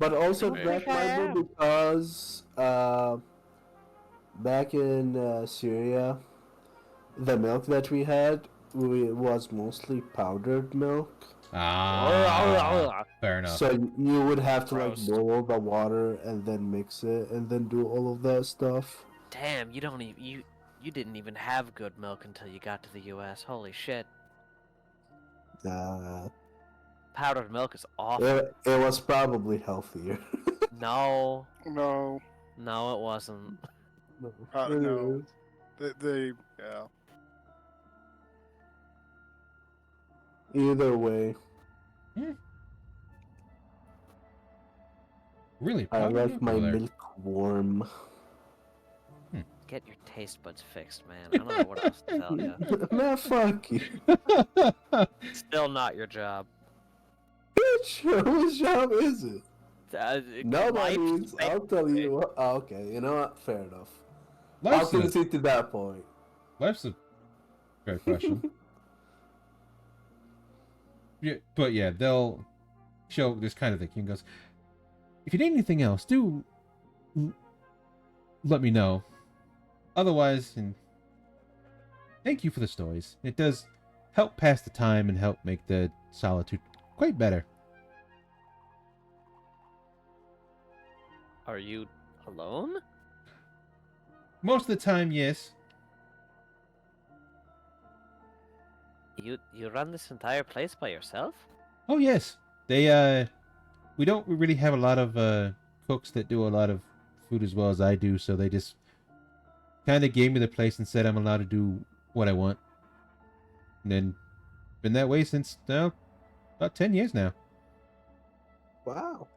But also I that wish I might be because back in Syria, the milk that we had was mostly powdered milk. fair enough. So you would have to like Gross. boil the water and then mix it and then do all of that stuff. Damn, you don't even you didn't even have good milk until you got to the US. Holy shit. Powdered milk is awful. It was probably healthier. No, No, no, it wasn't. no. They yeah. Either way, Really, I powdered like my over there. milk warm. Get your taste buds fixed, man. I don't know what else to tell you. Nah, fuck you. Still not your job. Bitch, whose job is it? Life's Nobody's. I'll tell you what. Oh, okay, you know what? Fair enough. I'll Life's a, concede to that point. life's a fair question. Yeah, but yeah, they'll show this kind of thing. He goes, if you need anything else, do let me know. Otherwise, and thank you for the stories. It does help pass the time and help make the solitude quite better. Are you alone? Most of the time, yes. You run this entire place by yourself? Oh, yes. We don't really have a lot of cooks that do a lot of food as well as I do, so they just kind of gave me the place and said I'm allowed to do what I want. And then been that way since now about 10 years now. Wow.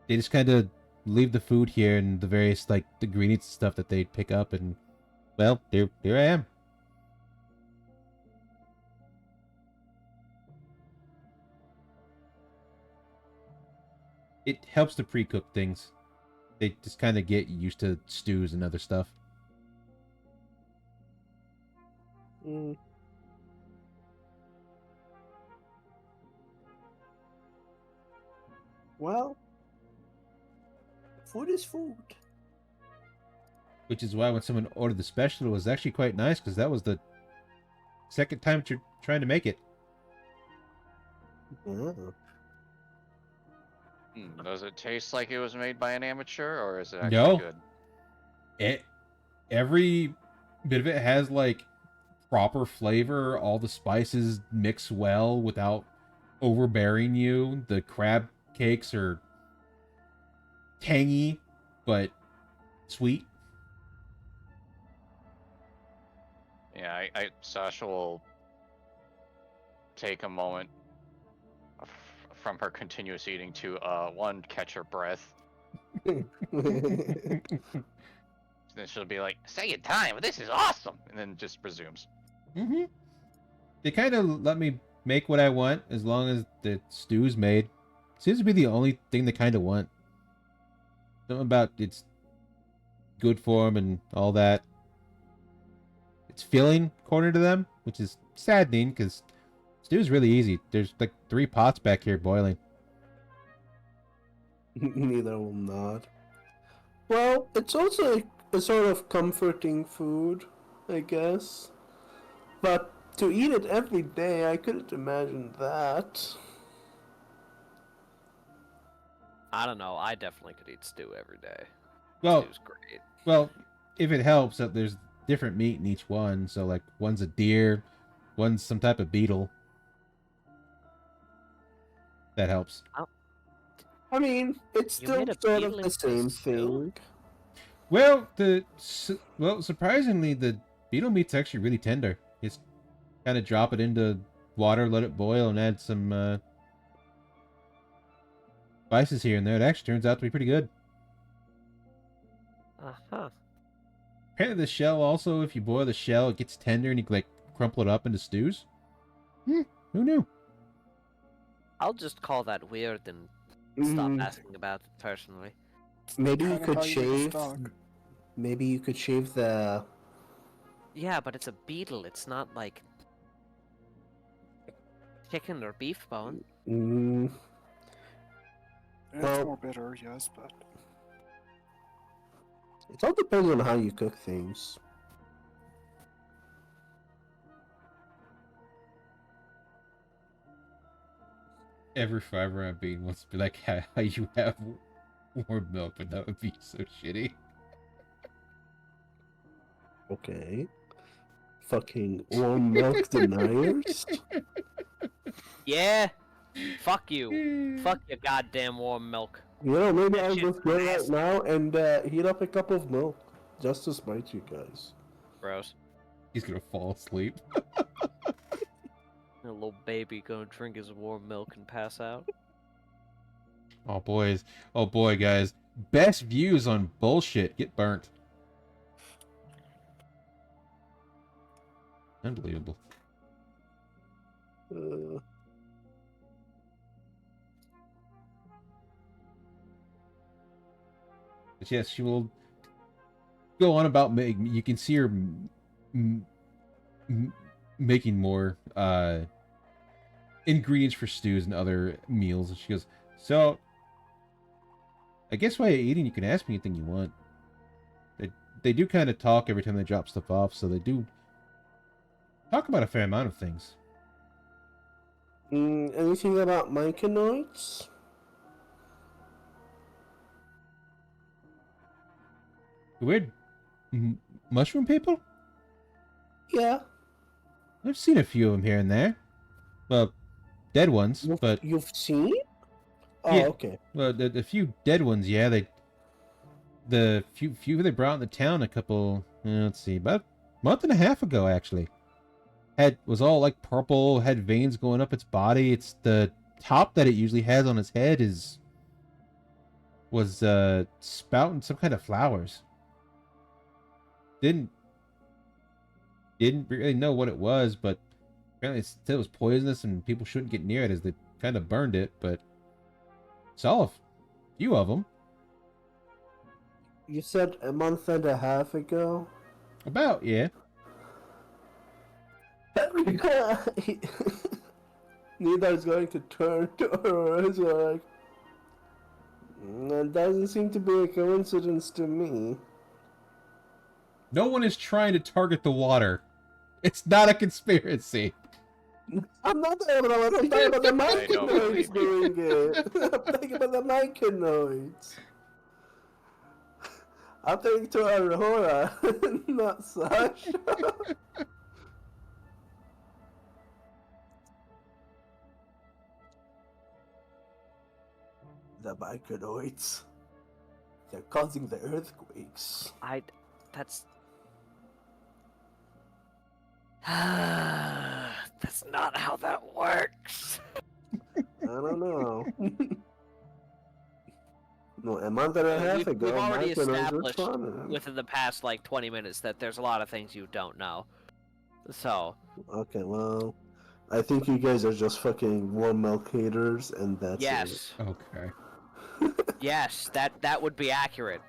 They just kind of leave the food here and the various like the ingredients and stuff that they pick up, and well, here I am. It helps to pre-cook things. They just kind of get used to stews and other stuff. Mm. Well, food is food. Which is why when someone ordered the special, it was actually quite nice, because that was the second time you're trying to make it. Yeah. Does it taste like it was made by an amateur, or is it actually No. good? Every bit of it has like proper flavor. All the spices mix well without overbearing you. The crab cakes are tangy but sweet. Yeah, Sasha will take a moment from her continuous eating to one, catch her breath. Then she'll be like, "Second time, this is awesome," and then just resumes. Mm-hmm. They kind of let me make what I want as long as the stew's made. Seems to be the only thing they kind of want. Something about it's good for them and all that. It's filling, according to them, which is saddening because stew's really easy. There's like 3 pots back here boiling. Neither will not. Well, it's also a sort of comforting food, I guess. But to eat it every day, I couldn't imagine that. I don't know. I definitely could eat stew every day. Well, Stew's great. well, if it helps, that there's different meat in each one. So like one's a deer, one's some type of beetle. That helps. I mean, it's You still made a sort of beetle the into same stew? thing. Well, surprisingly, the beetle meat's actually really tender. Just kind of drop it into water, let it boil, and add some spices here and there. It actually turns out to be pretty good. Uh-huh. Apparently, the shell also, if you boil the shell, it gets tender and you can like crumple it up into stews. Who knew? I'll just call that weird and stop Mm, asking about it personally. maybe you Kind of could how you make a shave. stock. Maybe you could shave the. Yeah, but it's a beetle. It's not like chicken or beef bone. Mm, It's Well- more bitter, yes, but it all depends on how you cook things. Every fiber I'm being wants to be like how you have warm milk, but that would be so shitty. Okay. Fucking warm milk deniers. Yeah. Fuck you. Fuck your goddamn warm milk. You know, maybe That I'll shit's just go right nasty. now and heat up a cup of milk just to spite you guys. Gross. He's gonna fall asleep. A little baby gonna drink his warm milk and pass out. Oh boys, oh boy, guys, best views on bullshit get burnt. Unbelievable. But yes, she will go on about you can see her making more ingredients for stews and other meals. And she goes, "So, I guess while you're eating, you can ask me anything you want. they do kind of talk every time they drop stuff off, so they do talk about a fair amount of things. Anything about myconids? Weird mushroom people? Yeah. I've seen a few of them here and there. Well, dead ones, but You've seen? Oh, Yeah. okay. well, the few dead ones, yeah. The few they brought in the town a couple. Let's see, about a month and a half ago, actually. Was all like purple, had veins going up its body. It's the top that it usually has on its head was spouting some kind of flowers. Didn't really know what it was, but apparently it was poisonous and people shouldn't get near it as they kind of burned it. But saw a few of them. You said a month and a half ago? About, yeah. Neither's going to turn to her. It's like, that doesn't seem to be a coincidence to me. No one is trying to target the water. It's not a conspiracy. I'm not talking about I'm talking about the I don't myconids believe doing it. I'm talking about the myconids. I'm talking to Aurora, not Sasha. The myconids. They're causing the earthquakes. That's. That's not how that works. I don't know. No, a month and a half ago, We've already myconids were established fun. within the past like 20 minutes that there's a lot of things you don't know. So, Okay, well, I think you guys are just fucking warm milk haters, and that's yes, Okay. yes, that would be accurate.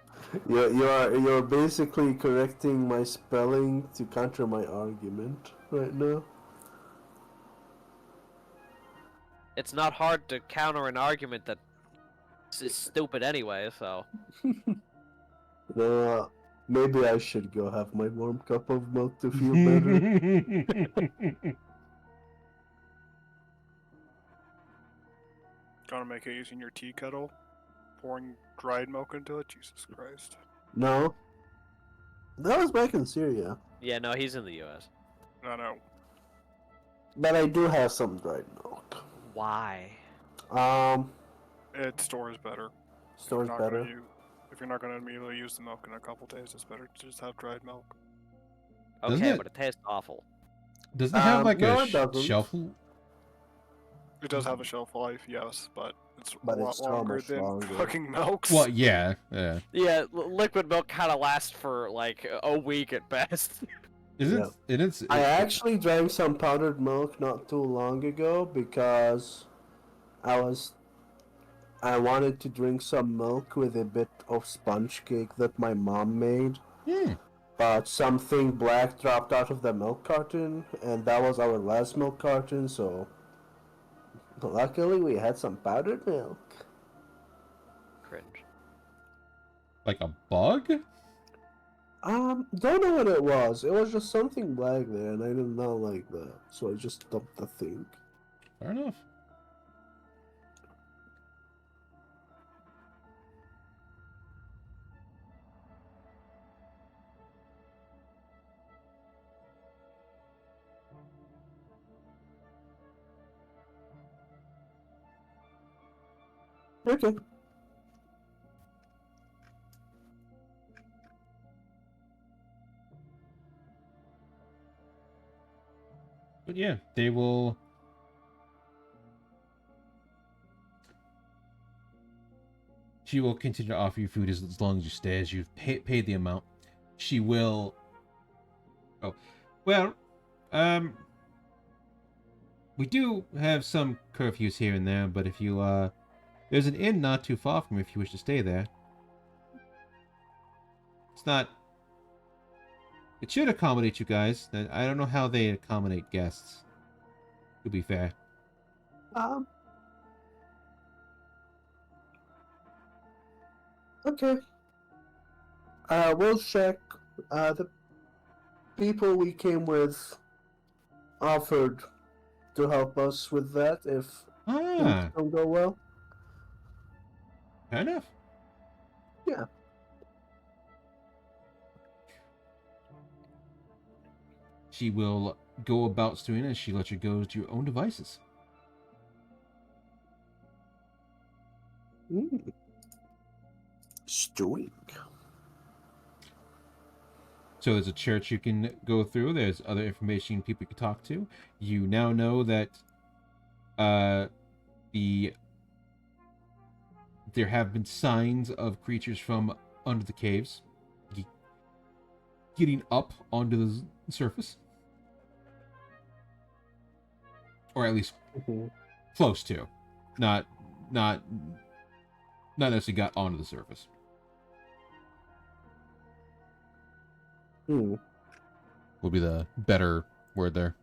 it. You're basically correcting my spelling to counter my argument right now. It's not hard to counter an argument that is stupid anyway. So, Maybe I should go have my warm cup of milk to feel better. Gonna make it using your tea kettle, pouring dried milk into it. Jesus Christ. No, that was back in Syria, yeah, no, he's in the U.S. No. but I do have some dried milk. Why? It stores better. Stores Not better. gonna if you're not gonna immediately use the milk in a couple days, it's better to just have dried milk. Doesn't Okay, it- but it tastes awful. Doesn't it have like no, a it doesn't. shelf? It does have a shelf life, yes, but it's But a lot it's so longer much than longer. fucking milks. Well, yeah. Yeah, liquid milk kind of lasts for like a week at best. Isn't it's? I actually drank some powdered milk not too long ago because I wanted to drink some milk with a bit of sponge cake that my mom made. But something black dropped out of the milk carton, and that was our last milk carton, so luckily we had some powdered milk. Cringe. Like a bug? Don't know what it was. It was just something black there, and I did not like that, so I just dumped the thing. Fair enough. Okay. But yeah, they will. She will continue to offer you food as long as you stay, as you've paid the amount. She will. Oh, well, we do have some curfews here and there, but if you there's an inn not too far from you if you wish to stay there. It's not. It should accommodate you guys. I don't know how they accommodate guests. To be fair. Okay. We'll check The people we came with offered to help us with that if things Ah, don't go well. fair enough. Yeah. She will go about doing it as she lets you go to your own devices. Stewing. So there's a church you can go through. There's other information people you can talk to. You now know that there have been signs of creatures from under the caves getting up onto the surface, or at least close to, not necessarily got onto the surface. Hmm. Would be the better word there.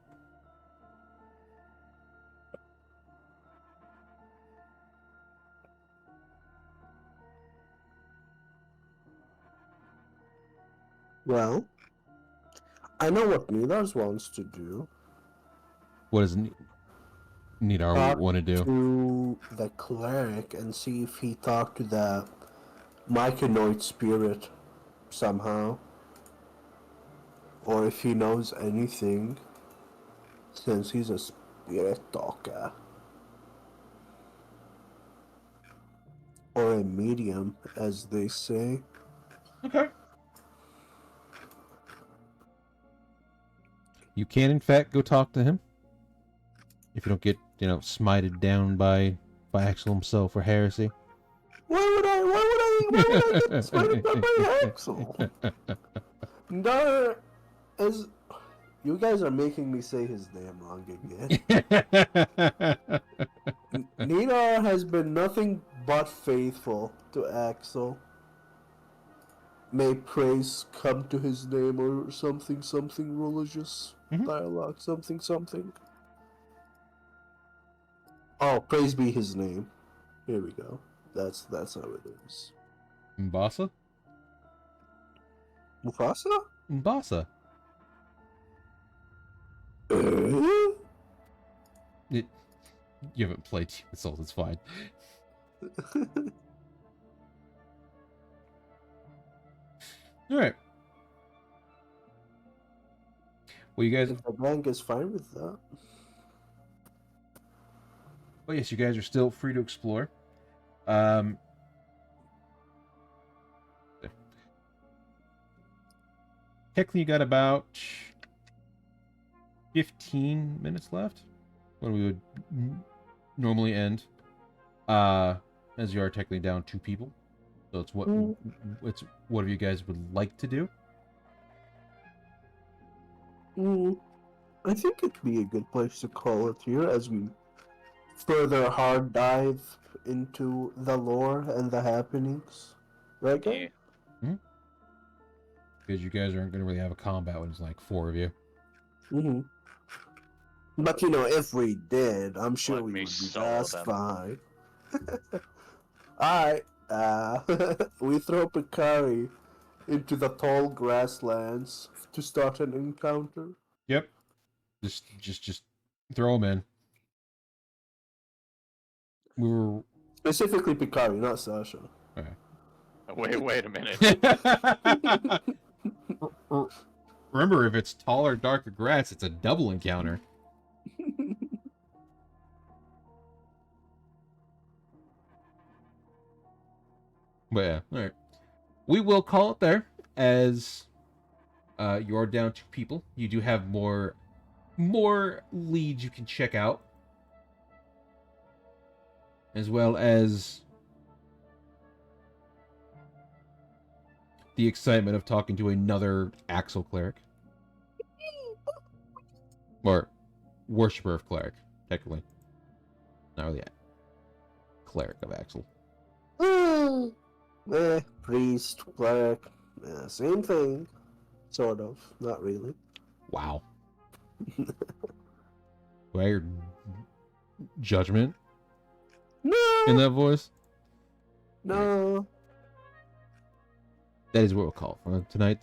Well, I know what Nidars wants to do. What does Nidar Talk want to do? to the cleric and see if he talked to the Myconoid spirit somehow. Or if he knows anything, since he's a spirit talker. Or a medium, as they say. Okay. You can, in fact, go talk to him. If you don't get, smited down by Axel himself for heresy. Why would I get smited by Axel? No, as you guys are making me say his name wrong again. Nina has been nothing but faithful to Axel. May praise come to his name or something religious dialogue, something. Oh, praise be his name. Here we go. That's how it is. Mbasa? Mufasa? Mbasa. You haven't played Demon's Souls, it's fine. Alright. Well, you guys... If the gang is fine with that. Well, yes, you guys are still free to explore. Technically, you got about 15 minutes left when we would normally end. As you are technically down 2 people, so it's whatever you guys would like to do. I think it'd be a good place to call it here as we further hard dive into the lore and the happenings. Right, guys? Yeah. Because you guys aren't going to really have a combat when it's like 4 of you. But if we did, I'm sure Let we me would be solo just them. fine. Alright, we throw Picari into the tall grasslands to start an encounter. Yep. Just throw them in. We were... Specifically Picari, not Sasha. Wait a minute. Remember, if it's taller, darker grass, it's a double encounter. But yeah, alright. We will call it there, as you are down 2 people. You do have more leads you can check out. As well as the excitement of talking to another Axel cleric. Or worshiper of cleric, technically. Not really a cleric of Axel. Priest, cleric, same thing. Sort of, not really. Wow. Do I hear judgment No! in that voice? No. That is what we'll call it for tonight.